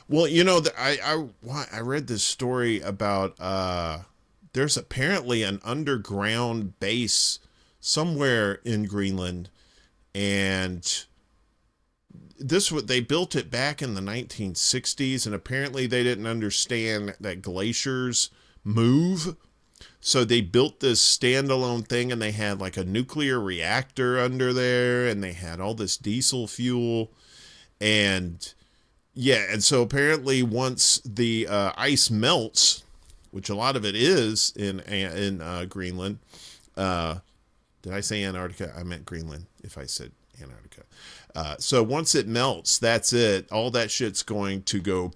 well, you know, I read this story about there's apparently an underground base somewhere in Greenland. And they built it back in the 1960s, and apparently they didn't understand that glaciers move. So they built this standalone thing, and they had like a nuclear reactor under there, and they had all this diesel fuel. And yeah, and so apparently once the ice melts, which a lot of it is in Greenland, did I say Antarctica? I meant Greenland if I said Antarctica. So once it melts, that's it. All that shit's going to go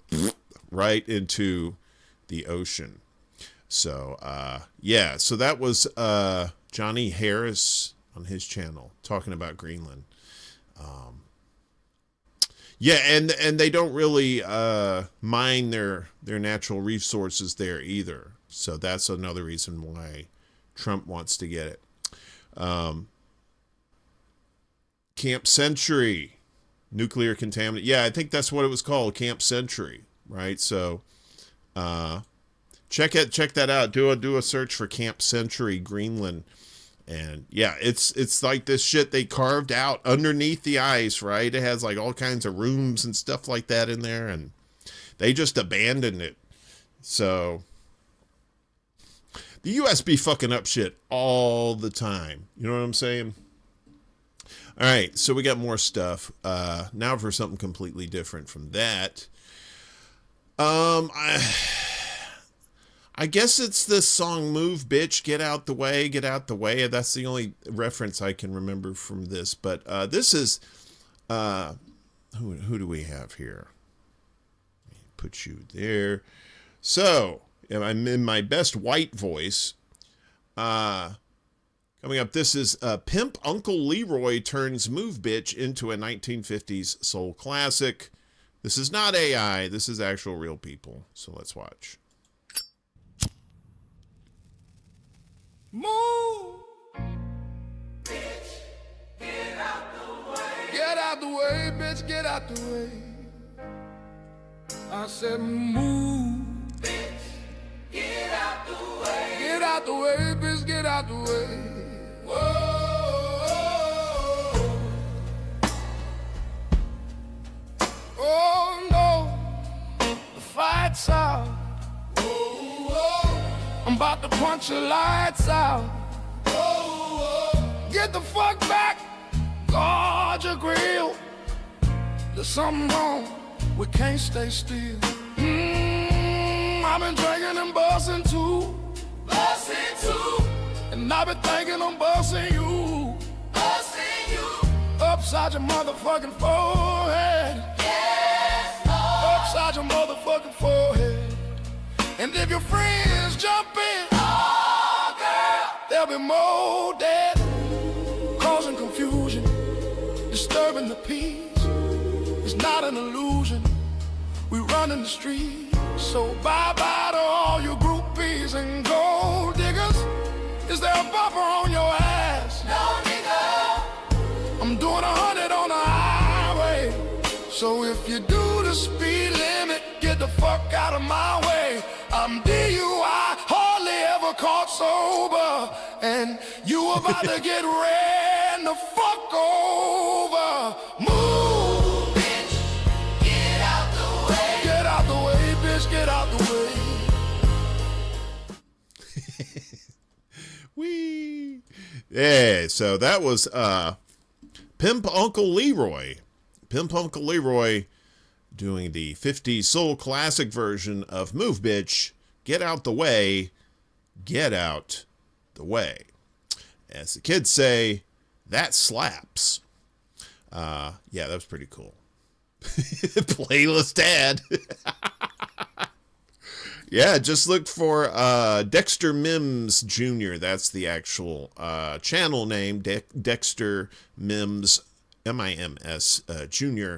right into the ocean. So, yeah. So that was Johnny Harris on his channel talking about Greenland. Yeah, and they don't really mine their natural resources there either. So that's another reason why Trump wants to get it. Camp Century, nuclear contaminant. Yeah, I think that's what it was called, Camp Century, right? So check that out. Do a search for Camp Century Greenland. And yeah, it's like this shit they carved out underneath the ice, right? It has like all kinds of rooms and stuff like that in there, and they just abandoned it. So the US be fucking up shit all the time. You know what I'm saying? All right, so we got more stuff. Now for something completely different from that. I guess it's this song, Move Bitch, Get Out the Way, Get Out the Way. That's the only reference I can remember from this. But this is, who do we have here? Let me put you there. So, I'm in my best white voice. Coming up, this is Pimp Uncle Leroy turns Move Bitch into a 1950s soul classic. This is not AI. This is actual real people. So let's watch. Move, bitch, get out the way. Get out the way, bitch, get out the way. I said move, bitch, get out the way. Get out the way, bitch, get out the way. Whoa, oh no, the fight's out. I'm about to punch your lights out. Get the fuck back, guard your grill. There's something wrong, we can't stay still. I've been drinking and busting too. And I've been thinking I'm busting you. Upside your motherfucking forehead. Yes, Lord. Upside your motherfucking forehead. And if your friends jump in, oh, girl, there'll be more dead, causing confusion, disturbing the peace. It's not an illusion, we run in the street. So bye-bye to all you groupies and gold diggers. Is there a bumper on your ass? No, nigga. I'm doing 100 on the highway. So if you do the speed limit, get the fuck out of my way. I'm DUI, hardly ever caught sober, and you about to get ran the fuck over. Move, bitch, get out the way. Get out the way, bitch, get out the way. Wee. Yeah, so that was Pimp Uncle Leroy. Pimp Uncle Leroy doing the 50s soul classic version of Move Bitch, Get Out the Way, Get Out the Way. As the kids say, that slaps. Yeah, that was pretty cool. Playlist ad. Yeah, just look for Dexter Mims Jr. That's the actual channel name, Dexter Mims, M-I-M-S Jr.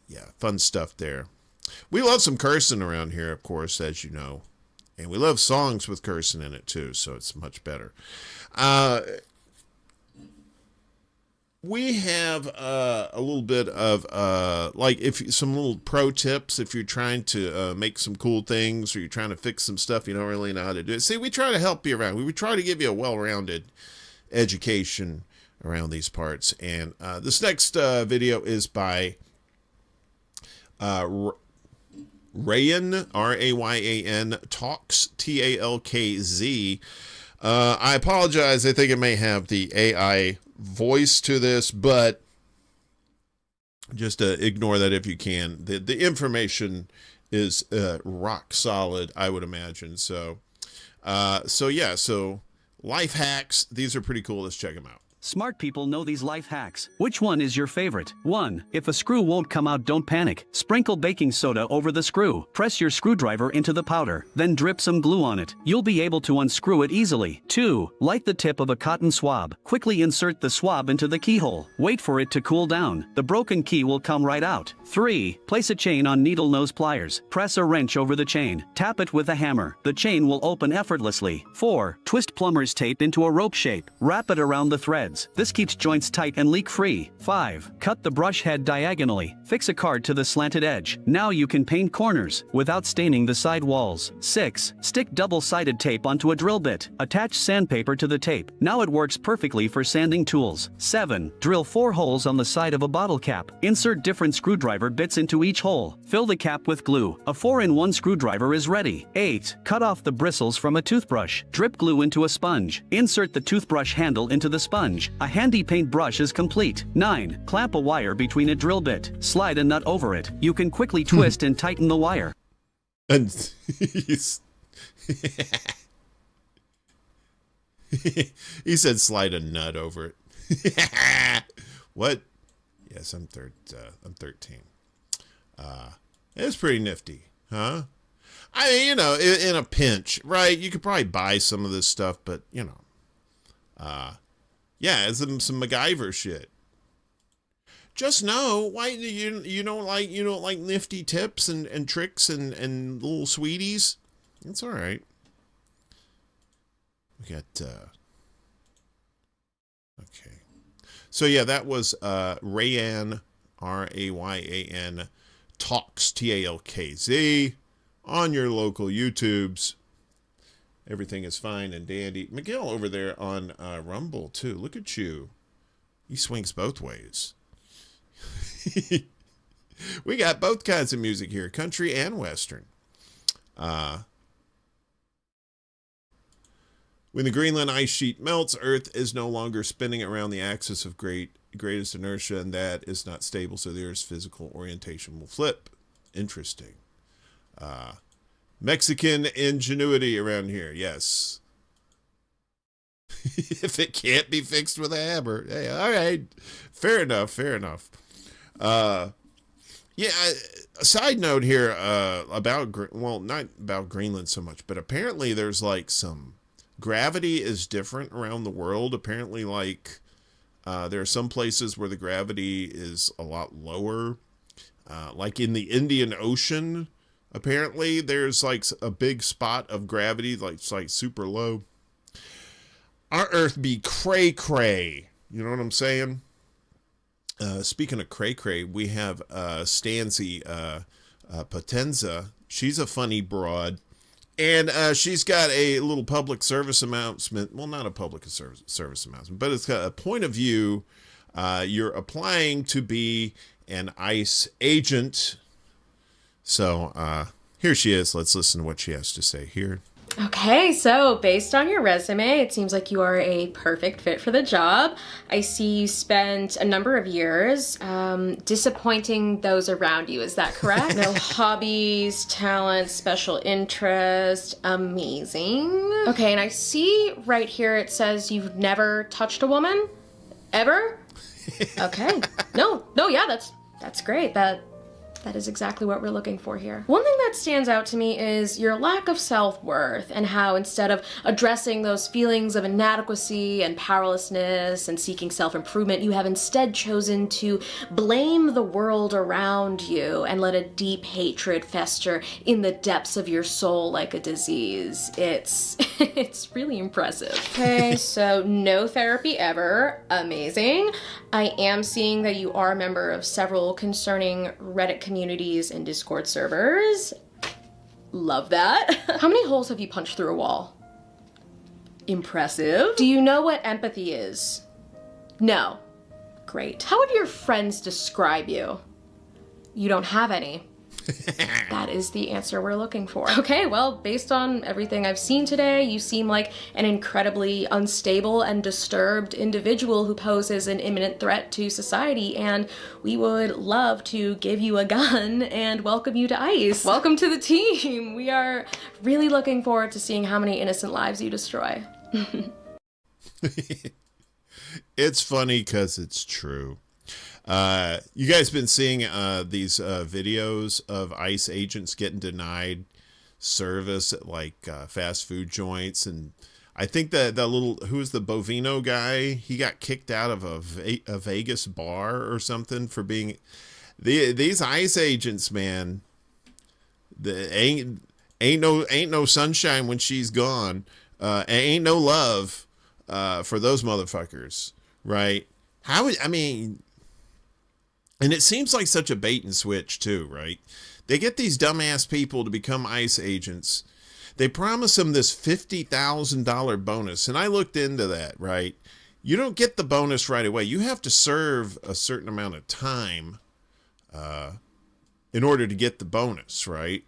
Yeah, fun stuff there. We love some cursing around here, of course, as you know. And we love songs with cursing in it, too, so it's much better. We have a little bit of, some little pro tips if you're trying to make some cool things or you're trying to fix some stuff you don't really know how to do it. See, we try to help you around. We try to give you a well-rounded education around these parts. And this next video is by Rayan, R-A-Y-A-N, Talks, T-A-L-K-Z. I apologize. I think it may have the AI voice to this, but just ignore that if you can. The information is rock solid, I would imagine. So yeah, so life hacks. These are pretty cool. Let's check them out. Smart people know these life hacks. Which one is your favorite? 1. If a screw won't come out, don't panic. Sprinkle baking soda over the screw. Press your screwdriver into the powder, then drip some glue on it. You'll be able to unscrew it easily. 2. Light the tip of a cotton swab. Quickly insert the swab into the keyhole. Wait for it to cool down. The broken key will come right out. 3. Place a chain on needle nose pliers. Press a wrench over the chain. Tap it with a hammer. The chain will open effortlessly. 4. Twist plumber's tape into a rope shape. Wrap it around the threads. This keeps joints tight and leak-free. 5. Cut the brush head diagonally. Fix a card to the slanted edge. Now you can paint corners without staining the side walls. 6. Stick double-sided tape onto a drill bit. Attach sandpaper to the tape. Now it works perfectly for sanding tools. 7. Drill 4 holes on the side of a bottle cap. Insert different screwdriver bits into each hole. Fill the cap with glue. A 4-in-1 screwdriver is ready. 8. Cut off the bristles from a toothbrush. Drip glue into a sponge. Insert the toothbrush handle into the sponge. A handy paint brush is complete. 9. Clamp a wire between a drill bit. Slide a nut over it. You can quickly twist and tighten the wire. And he said slide a nut over it. What? Yes, I'm 13. It's pretty nifty, huh? I mean, you know, in a pinch, right? You could probably buy some of this stuff, but you know, yeah, it's some MacGyver shit. Just know why you don't like nifty tips and tricks and little sweeties. It's all right. We got okay. So yeah, that was Rayan, Rayan Talks, TALKZ, on your local YouTubes. Everything is fine and dandy. Miguel over there on Rumble too. Look at you. He swings both ways. We got both kinds of music here, country and western. When the Greenland ice sheet melts, Earth is no longer spinning around the axis of greatest inertia, and that is not stable, so the Earth's physical orientation will flip. Interesting. Mexican ingenuity around here, yes. If it can't be fixed with a hammer, hey, all right, fair enough. Yeah, a side note here about, well, not about Greenland so much, but apparently there's like some gravity is different around the world. Apparently, like there are some places where the gravity is a lot lower, like in the Indian Ocean. Apparently, there's like a big spot of gravity, like it's like super low. Our Earth be cray-cray. You know what I'm saying? Speaking of cray-cray, we have Stancy Potenza. She's a funny broad. And she's got a little public service announcement. Well, not a public service announcement, but it's got a point of view. You're applying to be an ICE agent. So here she is. Let's listen to what she has to say here. Okay, so based on your resume, it seems like you are a perfect fit for the job. I see you spent a number of years disappointing those around you. Is that correct? No hobbies, talents, special interest. Amazing. Okay, and I see right here it says you've never touched a woman? Ever? Okay. No, yeah, that's great. That is exactly what we're looking for here. One thing that stands out to me is your lack of self-worth and how instead of addressing those feelings of inadequacy and powerlessness and seeking self-improvement, you have instead chosen to blame the world around you and let a deep hatred fester in the depths of your soul like a disease. It's really impressive. Okay, so no therapy ever. Amazing. I am seeing that you are a member of several concerning Reddit communities and Discord servers. Love that. How many holes have you punched through a wall? Impressive. Do you know what empathy is? No. Great. How would your friends describe you? You don't have any. That is the answer we're looking for. Okay, well, based on everything I've seen today, you seem like an incredibly unstable and disturbed individual who poses an imminent threat to society, and we would love to give you a gun and welcome you to ICE. Welcome to the team. We are really looking forward to seeing how many innocent lives you destroy. It's funny because it's true. You guys been seeing these videos of ICE agents getting denied service at like fast food joints, and I think that little, who's the Bovino guy, he got kicked out of a Vegas bar or something for being these ICE agents, man. Ain't no sunshine when she's gone. Ain't no love for those motherfuckers, right? I mean, and it seems like such a bait and switch too, right? They get these dumbass people to become ICE agents. They promise them this $50,000 bonus. And I looked into that, right? You don't get the bonus right away. You have to serve a certain amount of time in order to get the bonus, right?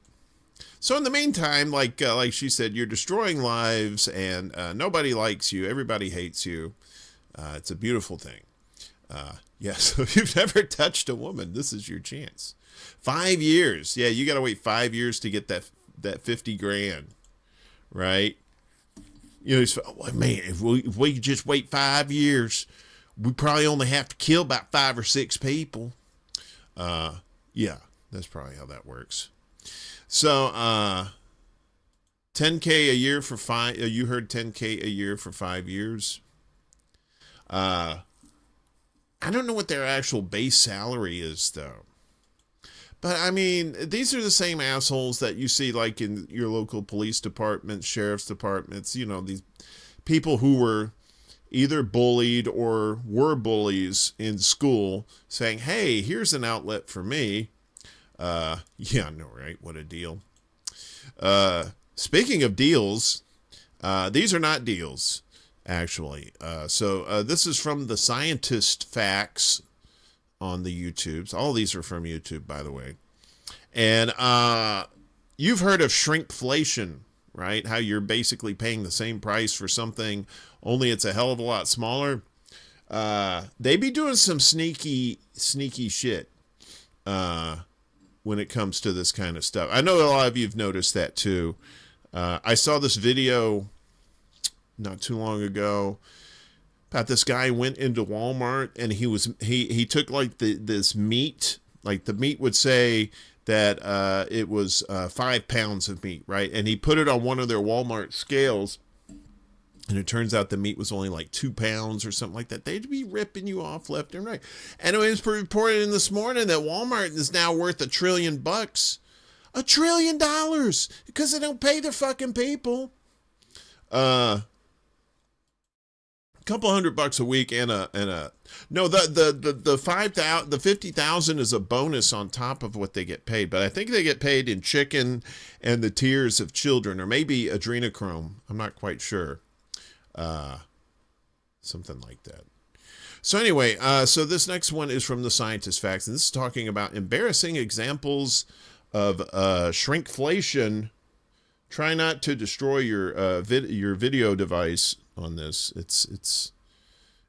So in the meantime, like she said, you're destroying lives and nobody likes you. Everybody hates you. It's a beautiful thing. Yeah, so if you've never touched a woman, this is your chance. 5 years. Yeah, you got to wait 5 years to get that 50 grand, right? You know, oh, man, if we just wait 5 years, we probably only have to kill about 5 or 6 people. Yeah, that's probably how that works. So, $10K a year for 5. You heard $10K a year for 5 years. I don't know what their actual base salary is, though. But, I mean, these are the same assholes that you see, like, in your local police departments, sheriff's departments, you know, these people who were either bullied or were bullies in school saying, hey, here's an outlet for me. Yeah, I know, right? What a deal. Speaking of deals, these are not deals. Actually, so this is from the Scientist Facts on the YouTubes. All these are from YouTube, by the way. And you've heard of shrinkflation, right? How you're basically paying the same price for something, only it's a hell of a lot smaller. They be doing some sneaky shit when it comes to this kind of stuff. I know a lot of you've noticed that too. I saw this video not too long ago about this guy went into Walmart and he took like this meat, like the meat would say that it was 5 pounds of meat, right? And he put it on one of their Walmart scales, and it turns out the meat was only like 2 pounds or something like that. They'd be ripping you off left and right. And it was reported in this morning that Walmart is now worth $1 trillion. $1 trillion because they don't pay their fucking people. Couple $100 a week and the 5,000, the 50,000 is a bonus on top of what they get paid, but I think they get paid in chicken and the tears of children, or maybe adrenochrome. I'm not quite sure. Something like that. So anyway, so this next one is from the Scientist Facts, and this is talking about embarrassing examples of shrinkflation. Try not to destroy your video device on this. It's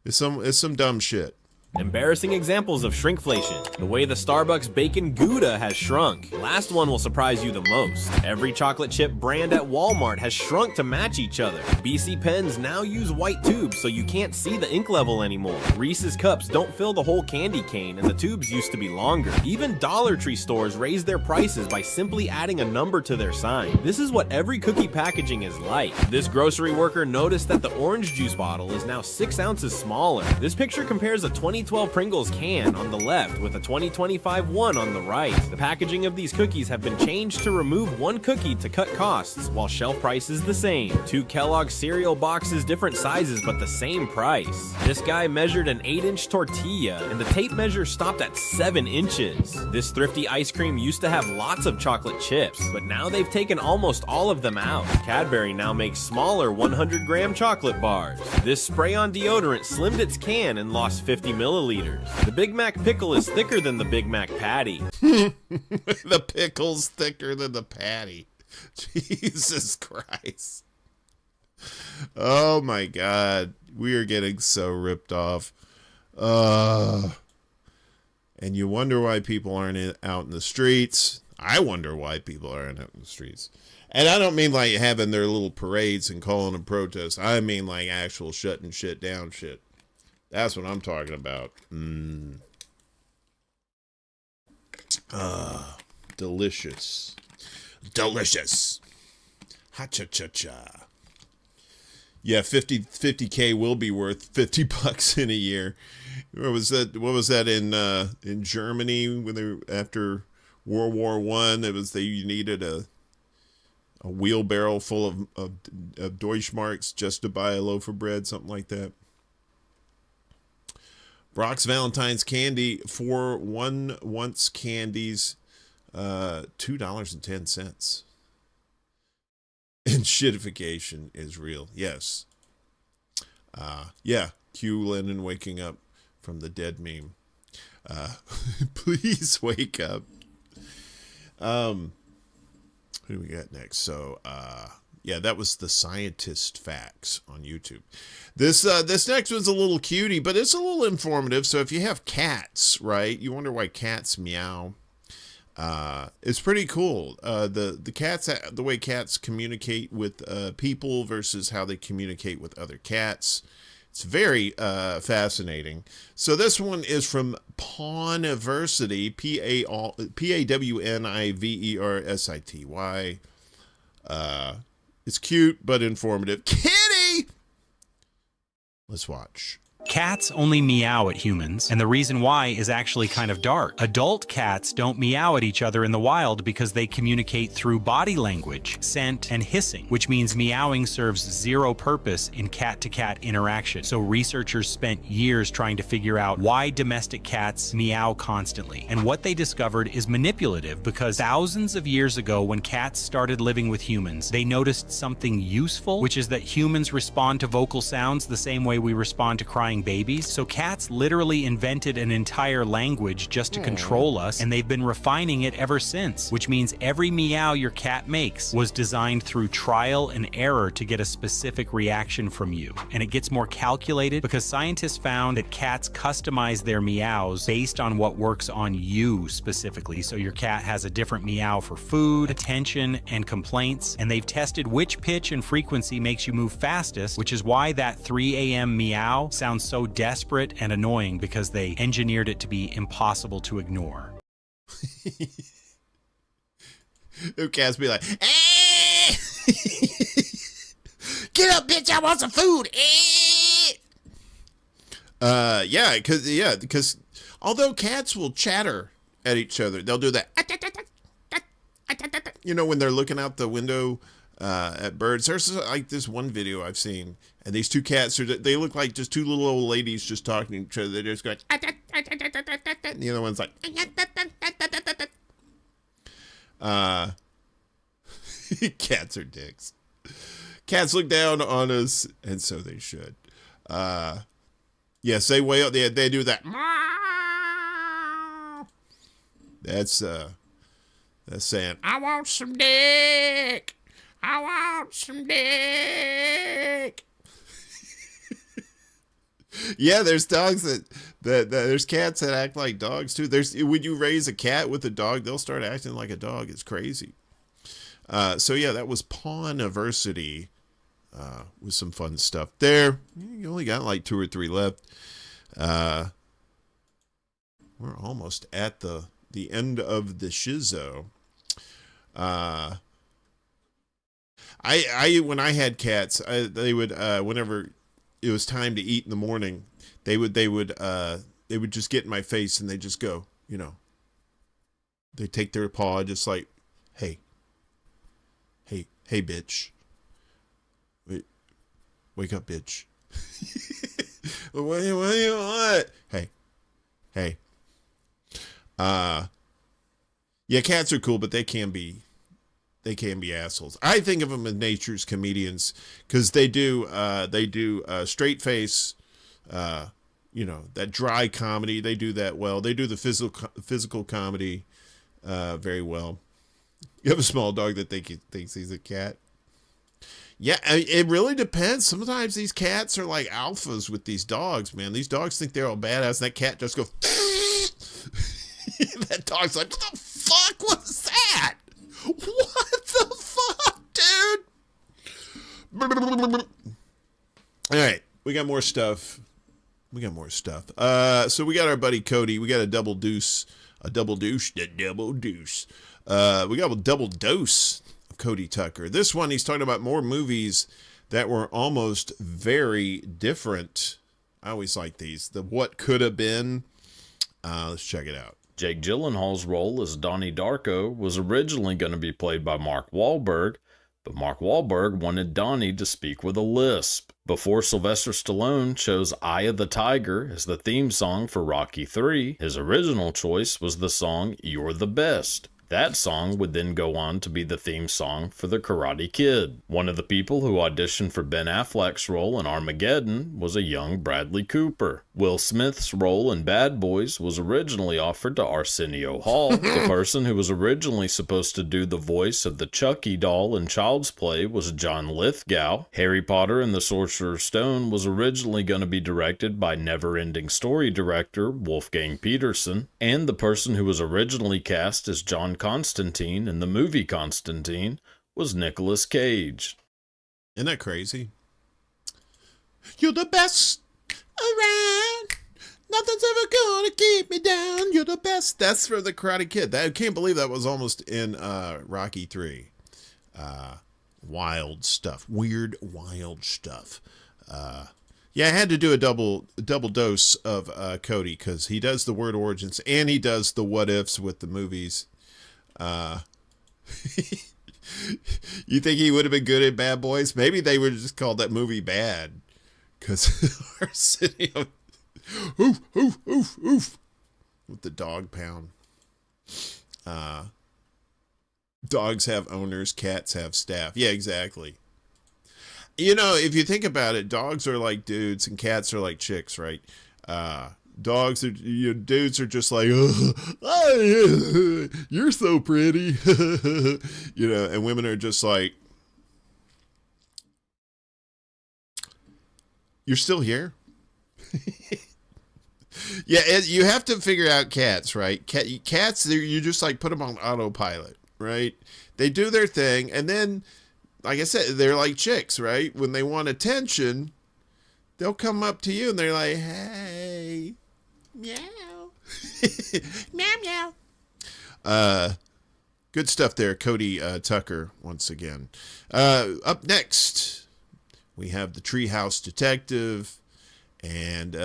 some dumb shit. Embarrassing examples of shrinkflation. The way the Starbucks bacon Gouda has shrunk. Last one will surprise you the most. Every chocolate chip brand at Walmart has shrunk to match each other. BC pens now use white tubes so you can't see the ink level anymore. Reese's cups don't fill the whole candy cane and the tubes used to be longer. Even Dollar Tree stores raise their prices by simply adding a number to their sign. This is what every cookie packaging is like. This grocery worker noticed that the orange juice bottle is now 6 ounces smaller. This picture compares a 2012 Pringles can on the left with a 2025 one on the right. The packaging of these cookies have been changed to remove one cookie to cut costs, while shelf price is the same. 2 Kellogg's cereal boxes, different sizes, but the same price. This guy measured an 8-inch tortilla, and the tape measure stopped at 7 inches. This thrifty ice cream used to have lots of chocolate chips, but now they've taken almost all of them out. Cadbury now makes smaller 100-gram chocolate bars. This spray-on deodorant slimmed its can and lost 50 milliliters. The Big Mac pickle is thicker than the Big Mac patty. The pickle's thicker than the patty. Jesus Christ. Oh my God. We are getting so ripped off. And you wonder why people aren't out in the streets. I wonder why people aren't out in the streets. And I don't mean like having their little parades and calling them protests. I mean like actual shutting shit down shit. That's what I'm talking about. Delicious. Delicious. Ha-cha-cha-cha. Yeah, 50K will be worth $50 in a year. What was that in Germany when they after World War I? You needed a wheelbarrow full of Deutschmarks just to buy a loaf of bread, something like that. Brock's Valentine's candy for one once candies, $2.10. And shitification is real. Yes. Yeah. Q Lennon waking up from the dead meme. Please wake up. Who do we got next? So, yeah, that was the scientist facts on YouTube. This next one's a little cutie, but it's a little informative. So if you have cats, right, you wonder why cats meow. It's pretty cool. The cats, the way cats communicate with people versus how they communicate with other cats. It's very fascinating. So this one is from Pawniversity, Pawniversity. It's cute but informative. Kitty! Let's watch. Cats only meow at humans, and the reason why is actually kind of dark. Adult cats don't meow at each other in the wild because they communicate through body language, scent, and hissing, which means meowing serves zero purpose in cat-to-cat interaction. So researchers spent years trying to figure out why domestic cats meow constantly. And what they discovered is manipulative, because thousands of years ago when cats started living with humans, they noticed something useful, which is that humans respond to vocal sounds the same way we respond to crying babies. So cats literally invented an entire language just to control us, and they've been refining it ever since, which means every meow your cat makes was designed through trial and error to get a specific reaction from you. And it gets more calculated because scientists found that cats customize their meows based on what works on you specifically. So your cat has a different meow for food, attention, and complaints, and they've tested which pitch and frequency makes you move fastest, which is why that 3 a.m. meow sounds so desperate and annoying, because they engineered it to be impossible to ignore. The cats be like, eh! Get up, bitch! I want some food. Yeah, because although cats will chatter at each other, they'll do that. You know, when they're looking out the window at birds. There's like this one video I've seen, and these two cats they look like just two little old ladies just talking to each other. They're just going, and the other one's like, cats are dicks. Cats look down on us, and so they should. Yes, they wail. They do that. That's saying, I want some dick. I want some dick. Yeah, there's dogs that there's cats that act like dogs too. When you raise a cat with a dog, they'll start acting like a dog. It's crazy. So yeah, that was Pawniversity with some fun stuff there. You only got like 2 or 3 left. We're almost at the end of the shizo. When I had cats, they would whenever it was time to eat in the morning, they would just get in my face and they just go, you know, they take their paw just like, hey bitch, wake up, bitch. what do you want? Hey. Yeah, cats are cool, but they can be assholes. I think of them as nature's comedians, because they do straight face, you know, that dry comedy. They do that well. They do the physical comedy very well. You have a small dog that thinks he's a cat. Yeah, it really depends. Sometimes these cats are like alphas with these dogs, man. These dogs think they're all badass, and that cat just goes. That dog's like, what the fuck was that? What the fuck, dude? All right, we got more stuff. We got more stuff. So we got our buddy Cody. We got a double deuce. We got a double dose of Cody Tucker. This one, he's talking about more movies that were almost very different. I always like these. The what could have been. Let's check it out. Jake Gyllenhaal's role as Donnie Darko was originally going to be played by Mark Wahlberg, but Mark Wahlberg wanted Donnie to speak with a lisp. Before Sylvester Stallone chose Eye of the Tiger as the theme song for Rocky III, his original choice was the song You're the Best. That song would then go on to be the theme song for The Karate Kid. One of the people who auditioned for Ben Affleck's role in Armageddon was a young Bradley Cooper. Will Smith's role in Bad Boys was originally offered to Arsenio Hall. The person who was originally supposed to do the voice of the Chucky doll in Child's Play was John Lithgow. Harry Potter and the Sorcerer's Stone was originally going to be directed by Neverending Story director Wolfgang Peterson, and the person who was originally cast as John Constantine in the movie Constantine was Nicolas Cage. Isn't that crazy? You're the best around. Nothing's ever gonna keep me down. You're the best. That's for the Karate Kid. I can't believe that was almost in Rocky 3. Wild stuff. Weird, wild stuff. Yeah, I had to do a double dose of Cody because he does the word origins and he does the what ifs with the movies. You think he would have been good at Bad Boys? Maybe they would have just called that movie bad. Because Arsenio, oof, oof, oof, oof, with the dog pound. Dogs have owners, cats have staff. Yeah, exactly. You know, if you think about it, dogs are like dudes and cats are like chicks, right? Dogs are, dudes are just like, oh, you're so pretty, and women are just like, you're still here. Yeah, you have to figure out cats, right? Cats, you just like put them on autopilot, right? They do their thing, and then, like I said, they're like chicks, right? When they want attention, they'll come up to you and they're like, hey, meow, meow, meow. Good stuff there, Cody Tucker, once again. Up next, we have the Treehouse Detective, and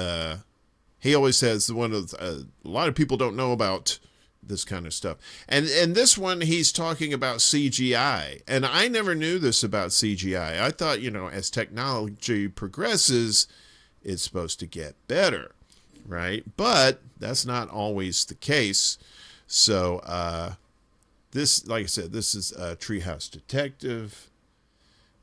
he always says one of a lot of people don't know about this kind of stuff. And this one, he's talking about CGI. And I never knew this about CGI. I thought, as technology progresses, it's supposed to get better, right? But that's not always the case. So this, like I said, this is Treehouse Detective.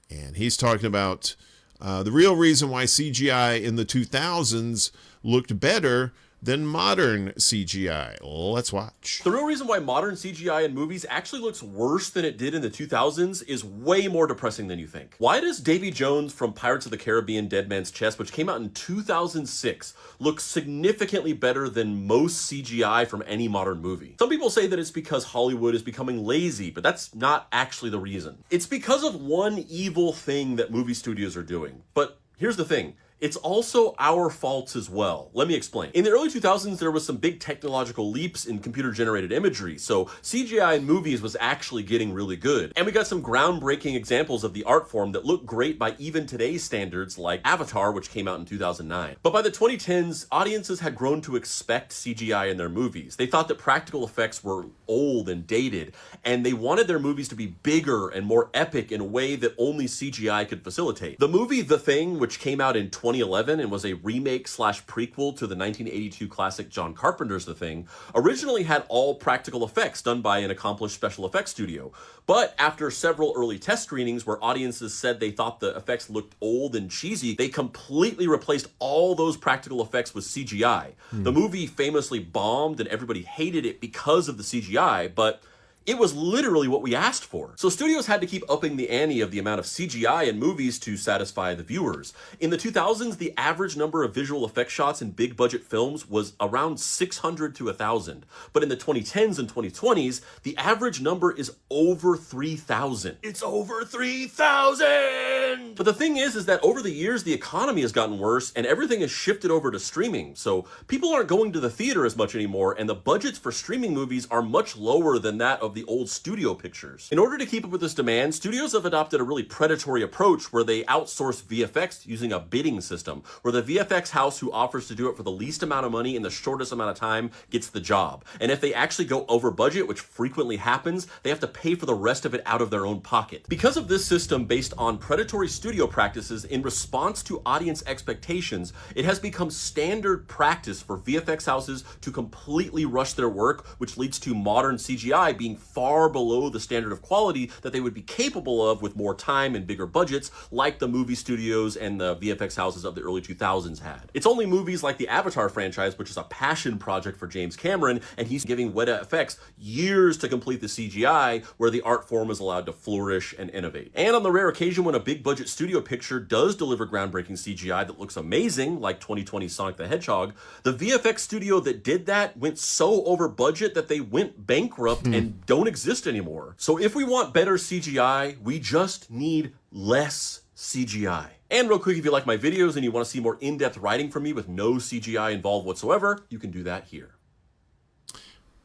And he's talking about the real reason why CGI in the 2000s looked better than modern CGI. Let's watch. The real reason why modern CGI in movies actually looks worse than it did in the 2000s is way more depressing than you think. Why does Davy Jones from Pirates of the Caribbean Dead Man's Chest, which came out in 2006, look significantly better than most CGI from any modern movie? Some people say that it's because Hollywood is becoming lazy, but that's not actually the reason. It's because of one evil thing that movie studios are doing. But here's the thing. It's also our faults as well. Let me explain. In the early 2000s, there was some big technological leaps in computer-generated imagery, so CGI in movies was actually getting really good. And we got some groundbreaking examples of the art form that look great by even today's standards, like Avatar, which came out in 2009. But by the 2010s, audiences had grown to expect CGI in their movies. They thought that practical effects were old and dated, and they wanted their movies to be bigger and more epic in a way that only CGI could facilitate. The movie The Thing, which came out in 2011 and was a remake/prequel to the 1982 classic John Carpenter's The Thing, originally had all practical effects done by an accomplished special effects studio. But after several early test screenings where audiences said they thought the effects looked old and cheesy, they completely replaced all those practical effects with CGI. The movie famously bombed and everybody hated it because of the CGI, but It was literally what we asked for. So studios had to keep upping the ante of the amount of CGI in movies to satisfy the viewers. In the 2000s, the average number of visual effects shots in big budget films was around 600 to 1,000. But in the 2010s and 2020s, the average number is over 3,000. It's over 3,000! But the thing is that over the years, the economy has gotten worse and everything has shifted over to streaming. So people aren't going to the theater as much anymore, and the budgets for streaming movies are much lower than that of the old studio pictures. In order to keep up with this demand, studios have adopted a really predatory approach where they outsource VFX using a bidding system, where the VFX house who offers to do it for the least amount of money in the shortest amount of time gets the job. And if they actually go over budget, which frequently happens, they have to pay for the rest of it out of their own pocket. Because of this system based on predatory studio practices in response to audience expectations, it has become standard practice for VFX houses to completely rush their work, which leads to modern CGI being far below the standard of quality that they would be capable of with more time and bigger budgets, like the movie studios and the VFX houses of the early 2000s had. It's only movies like the Avatar franchise, which is a passion project for James Cameron, and he's giving Weta FX years to complete the CGI, where the art form is allowed to flourish and innovate. And on the rare occasion when a big budget studio picture does deliver groundbreaking CGI that looks amazing, like 2020 Sonic the Hedgehog, the VFX studio that did that went so over budget that they went bankrupt and don't exist anymore. So if we want better CGI, we just need less CGI. And real quick, if you like my videos and you want to see more in-depth writing from me with no CGI involved whatsoever, you can do that here.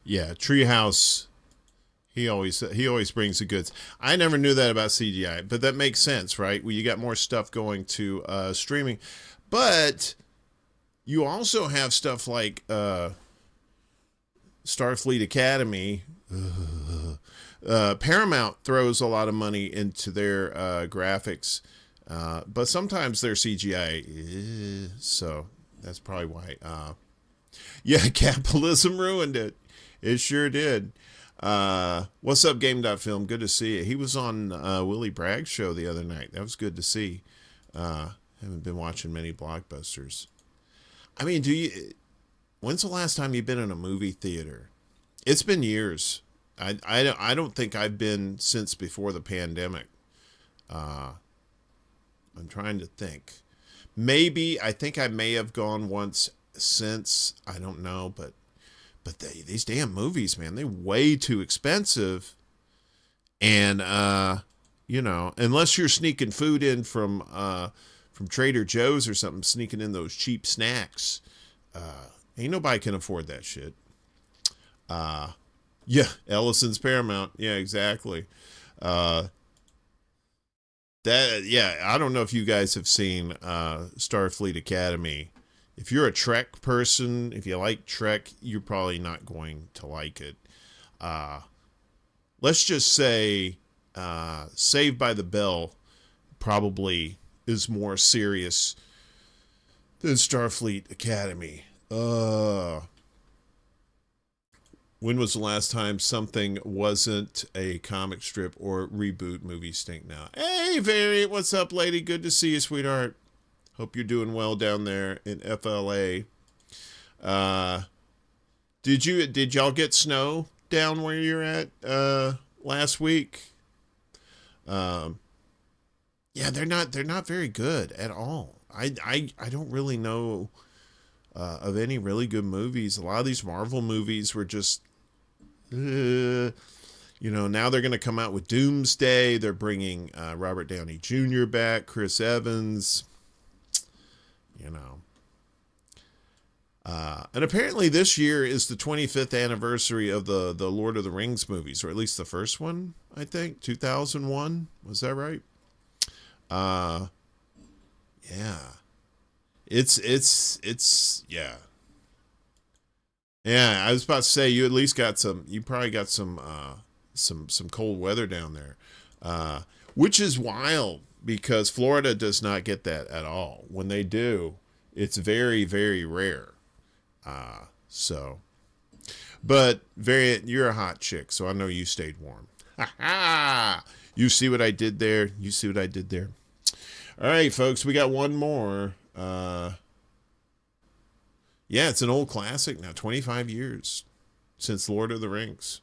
Yeah, Treehouse, he always brings the goods. I never knew that about CGI, but that makes sense, right? Well, you got more stuff going to streaming, but you also have stuff like Starfleet Academy. Paramount throws a lot of money into their graphics, but sometimes their CGI, so that's probably why. Yeah, capitalism ruined it. It sure did. What's up, Game.Film? Good to see you. He was on Willie Bragg's show the other night. That was good to see. Haven't been watching many blockbusters. I mean, when's the last time you've been in a movie theater? It's been years. I don't think I've been since before the pandemic. I'm trying to think. Maybe, I think I may have gone once since. I don't know, but these damn movies, man, they're way too expensive. And, unless you're sneaking food in from Trader Joe's or something, sneaking in those cheap snacks, ain't nobody can afford that shit. Yeah, Ellison's Paramount. Yeah, exactly. I don't know if you guys have seen Starfleet Academy. If you're a Trek person, if you like Trek, you're probably not going to like it. Let's just say Saved by the Bell probably is more serious than Starfleet Academy. When was the last time something wasn't a comic strip or reboot movie stink now? Hey, Variant, what's up, lady? Good to see you, sweetheart. Hope you're doing well down there in FLA. Did y'all get snow down where you're at last week? Yeah, they're not very good at all. I don't really know of any really good movies. A lot of these Marvel movies were just now they're going to come out with Doomsday. They're bringing Robert Downey Jr. back, Chris Evans. And apparently this year is the 25th anniversary of the Lord of the Rings movies, or at least the first one, I think, 2001. Was that right? Yeah. It's yeah. Yeah, I was about to say you probably got some cold weather down there. Which is wild because Florida does not get that at all. When they do, it's very, very rare. But you're a hot chick, so I know you stayed warm. You see what I did there? All right, folks, we got one more. Yeah, it's an old classic now, 25 years since Lord of the Rings.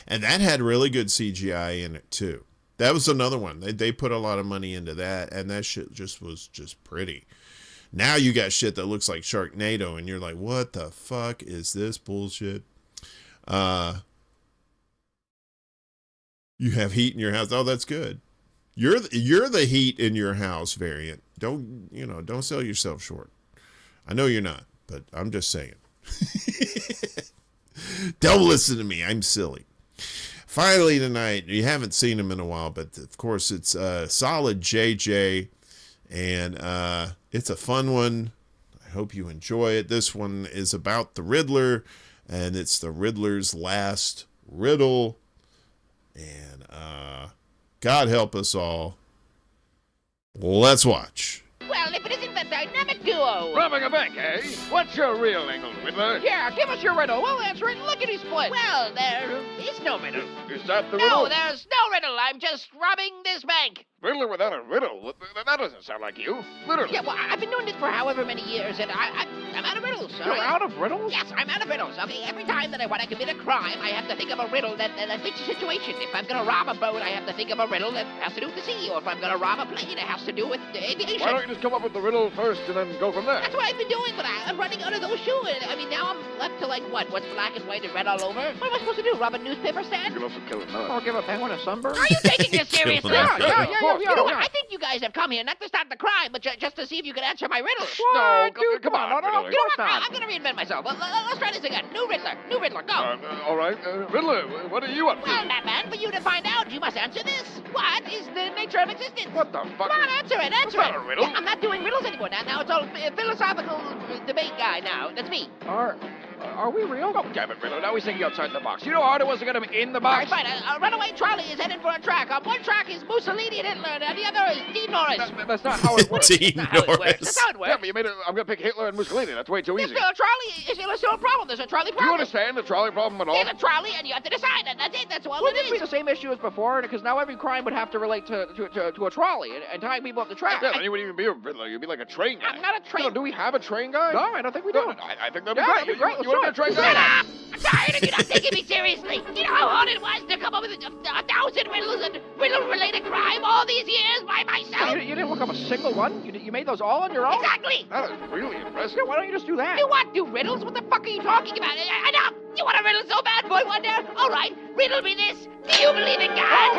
And that had really good CGI in it too. That was another one. They put a lot of money into that, and that shit was just pretty. Now you got shit that looks like Sharknado, and you're like, what the fuck is this bullshit? You have heat in your house. Oh, that's good. You're the heat in your house variant. Don't sell yourself short. I know you're not, but I'm just saying. Don't listen to me. I'm silly. Finally tonight, you haven't seen him in a while, but of course it's Solid JJ, and it's a fun one. I hope you enjoy it. This one is about the Riddler, and it's the Riddler's last riddle. And God help us all. Let's watch. Well, if it isn't the dynamic duo. Robbing a bank, eh? What's your real angle, Riddler? Yeah, give us your riddle. We'll answer it lickety-split. Well, there is no riddle. Is that the riddle? No, there's no riddle. I'm just robbing this bank. Riddler without a riddle? That doesn't sound like you. Literally. Yeah, well, I've been doing this for however many years, and I'm out of riddles. You're out of riddles? Yes, I'm out of riddles. Okay, every time that I want to commit a crime, I have to think of a riddle that fits the situation. If I'm going to rob a boat, I have to think of a riddle that has to do with the sea. Or if I'm going to rob a plane, it has to do with aviation. Why don't you just come up with the riddle first and then go from there? That's what I've been doing, but I'm running out of those shoes. I mean, now I'm left to, like, what's black and white and red all over? What am I supposed to do, rob a newspaper stand? You can also kill another. Or give a penguin a sunburn? Are you taking this seriously? Yeah. You know what? I think you guys have come here not to start the crime, but just to see if you can answer my riddle. No, come on. You know what? I'm going to reinvent myself. Let's try this again. New Riddler, go. All right. Riddler, what are you up to? Well, Batman, for you to find out, you must answer this. What is the nature of existence? What the fuck? Come on, answer it. That's not a riddle. Yeah, I'm not doing riddles anymore. Now it's all philosophical debate guy now. That's me. Are we real? Oh, damn it, Riddler. Now we're thinking outside the box. You know how hard it was to get him in the box? All right, fine. A runaway trolley is headed for a track. On one track is Mussolini and Hitler, and on the other is Dean Norris. That's not how it works. Dean Norris. That's how it works. Yeah, but you made it. I'm going to pick Hitler and Mussolini. That's way too easy. Yes, a trolley is still a problem. There's a trolley Do problem. you understand the trolley problem at all? There's a trolley, and you have to decide. And that's it. That's all it is. It's the same issue as before, because now every crime would have to relate to a trolley and tying people up the track. Yeah, then you wouldn't even be a Riddler. You'd be like a train guy. I'm not a train. No, do we have a train guy? No, I don't think we do. I think that'd be great. That'd be great. You want to be a train guy? I'm tired of you not taking me seriously. You know how hard it was to come up with 1,000 riddles and riddle-related crime all these years by myself? You didn't look up a single one? You made those all on your own? Exactly. That is really impressive. Yeah, why don't you just do that? You want new riddles? What the fuck are you talking about? I know. You want a riddle so bad, boy wonder? All right, riddle me this. Do you believe in God?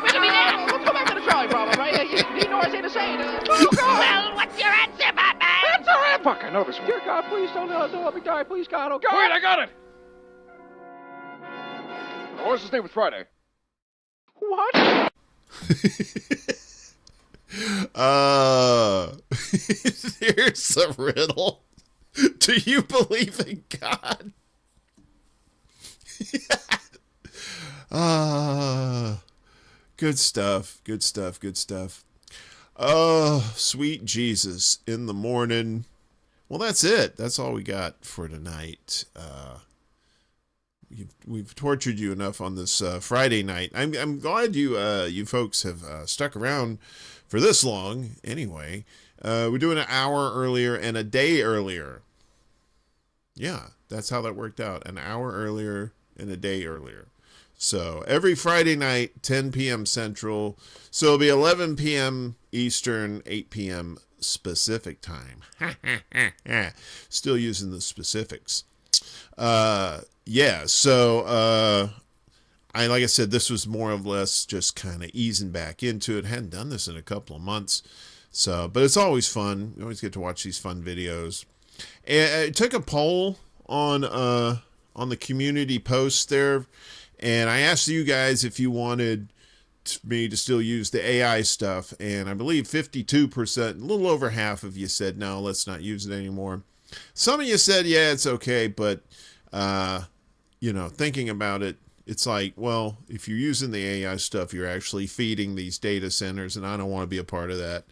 Riddle me that. Let's go back to the trolley problem, right? Dean Norris ain't a saint. Well, what's your answer, Batman? Answer it! Fuck, I know this one. Dear God, please don't let me die. Please, God. Oh, God. Wait, I got it. The horse's name was Friday. What? Here's a riddle. Do you believe in God? Good stuff. Oh, sweet Jesus in the morning. Well, that's it. That's all we got for tonight. We've tortured you enough on this Friday night. I'm glad you folks have stuck around for this long. Anyway, we're doing an hour earlier and a day earlier. Yeah, that's how that worked out. An hour earlier and a day earlier. So every Friday night, 10 p.m. Central. So it'll be 11 p.m. Eastern, 8 p.m. Pacific time. Still using the specifics. Yeah, so like I said, this was more or less just kind of easing back into it. Hadn't done this in a couple of months. So, but it's always fun. You always get to watch these fun videos. And I took a poll on the community post there, and I asked you guys if you wanted me to still use the AI stuff, and I believe 52%, a little over half of you said, no, let's not use it anymore. Some of you said, yeah, it's okay, but, thinking about it, it's like, well, if you're using the AI stuff, you're actually feeding these data centers, and I don't want to be a part of that,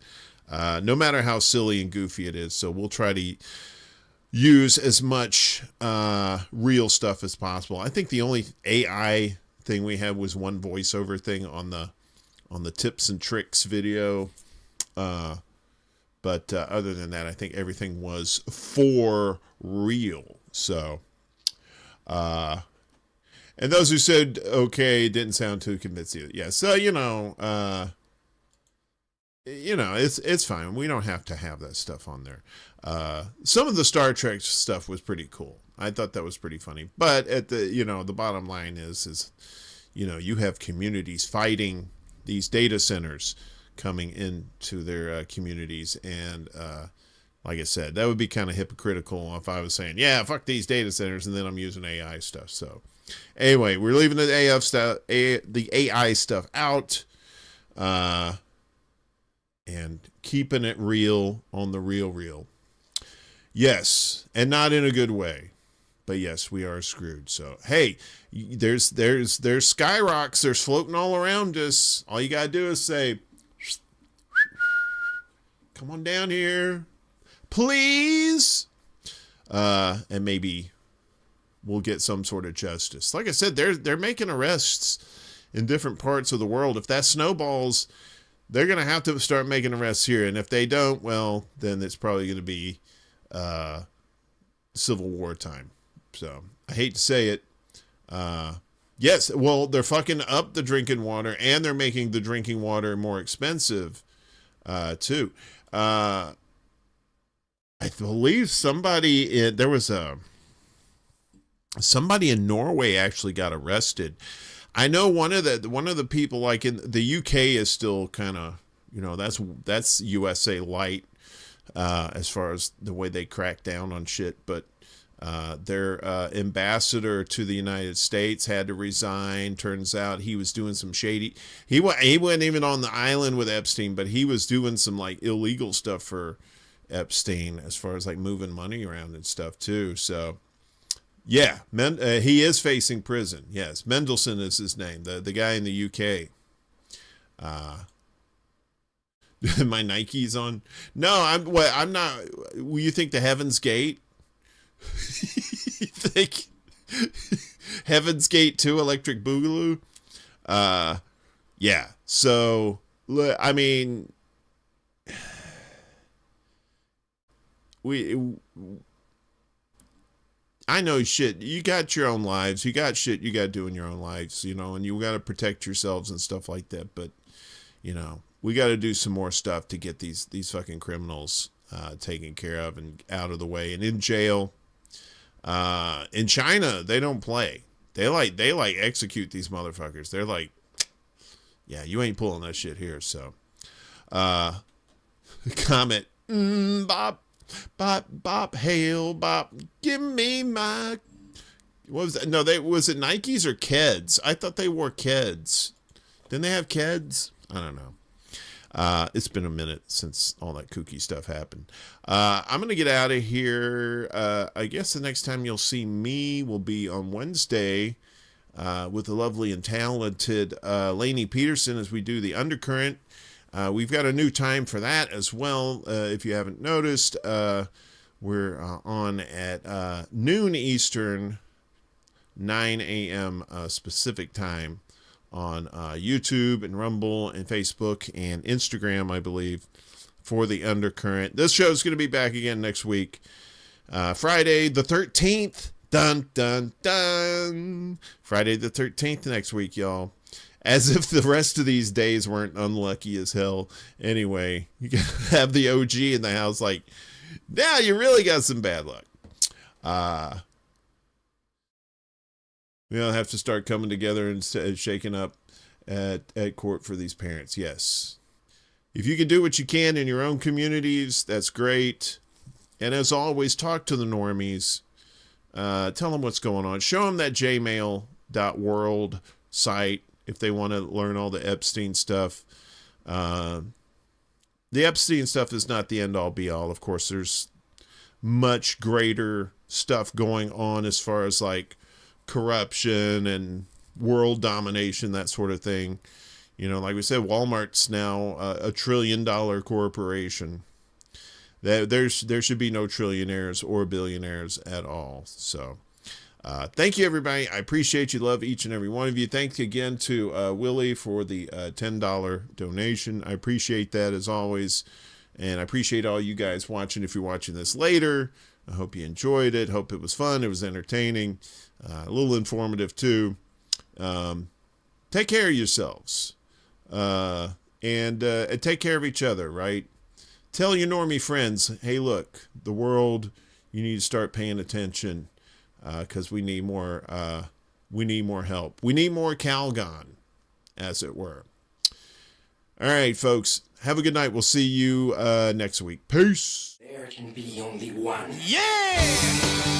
no matter how silly and goofy it is. So we'll try to use as much real stuff as possible. I think the only AI thing we had was one voiceover thing on the tips and tricks video. But other than that, I think everything was for real. So, And those who said okay didn't sound too convincing. Yeah, so it's fine. We don't have to have that stuff on there. Some of the Star Trek stuff was pretty cool. I thought that was pretty funny. But at the bottom line is you have communities fighting these data centers coming into their communities, and like I said, that would be kind of hypocritical if I was saying, yeah, fuck these data centers, and then I'm using AI stuff. So anyway, we're leaving the AI stuff out, and keeping it real on the real. Yes, and not in a good way, but yes, we are screwed. So hey, there's sky rocks. There's floating all around us. All you gotta do is say, come on down here, please, and maybe we'll get some sort of justice. Like I said, they're making arrests in different parts of the world. If that snowballs, they're going to have to start making arrests here. And if they don't, well, then it's probably going to be Civil War time. So I hate to say it. Yes, well, they're fucking up the drinking water, and they're making the drinking water more expensive too. I believe somebody in Norway actually got arrested. I know one of the people, like in the UK, is still kind of, that's USA light as far as the way they crack down on shit. But their ambassador to the United States had to resign. Turns out he was doing some shady. He wasn't even on the island with Epstein, but he was doing some like illegal stuff for Epstein as far as like moving money around and stuff too. So yeah, he is facing prison. Yes, Mendelsohn is his name, the guy in the UK. My Nike's on. No, I'm not. You think the Heaven's Gate? You think Heaven's Gate 2 Electric Boogaloo? Yeah. So I mean, I know shit. You got your own lives. You got shit you got to do in your own lives, and you got to protect yourselves and stuff like that. But, we got to do some more stuff to get these fucking criminals taken care of and out of the way and in jail. In China, they don't play. They like execute these motherfuckers. They're like, yeah, you ain't pulling that shit here. So, comment, bop. Bop, bop, hail, bop, give me my... What was that? No, was it Nikes or Keds? I thought they wore Keds. Didn't they have Keds? I don't know. It's been a minute since all that kooky stuff happened. I'm going to get out of here. I guess the next time you'll see me will be on Wednesday with the lovely and talented Lainey Peterson as we do the Undercurrent. We've got a new time for that as well. If you haven't noticed, we're on at noon Eastern, 9 a.m. Pacific time on YouTube and Rumble and Facebook and Instagram, I believe, for the Undercurrent. This show is going to be back again next week, Friday the 13th. Dun, dun, dun. Friday the 13th next week, y'all. As if the rest of these days weren't unlucky as hell. Anyway, you can have the OG in the house like, now you really got some bad luck. We'll have to start coming together and shaking up at court for these parents. Yes. If you can do what you can in your own communities, that's great. And as always, talk to the normies. Tell them what's going on. Show them that jmail.world site. If they want to learn all the Epstein stuff. The Epstein stuff is not the end-all be-all. Of course, there's much greater stuff going on as far as like corruption and world domination, that sort of thing. Like we said, Walmart's now a $1 trillion corporation. There should be no trillionaires or billionaires at all. So... thank you, everybody. I appreciate you. Love each and every one of you. Thanks again to Willie for the $10 donation. I appreciate that as always. And I appreciate all you guys watching. If you're watching this later, I hope you enjoyed it. Hope it was fun. It was entertaining. A little informative too. take care of yourselves, and take care of each other, right? Tell your normie friends, hey, look, the world, you need to start paying attention, because we need more help. We need more Calgon, as it were. All right, folks, have a good night. We'll see you next week. Peace. There can be only one. Yeah!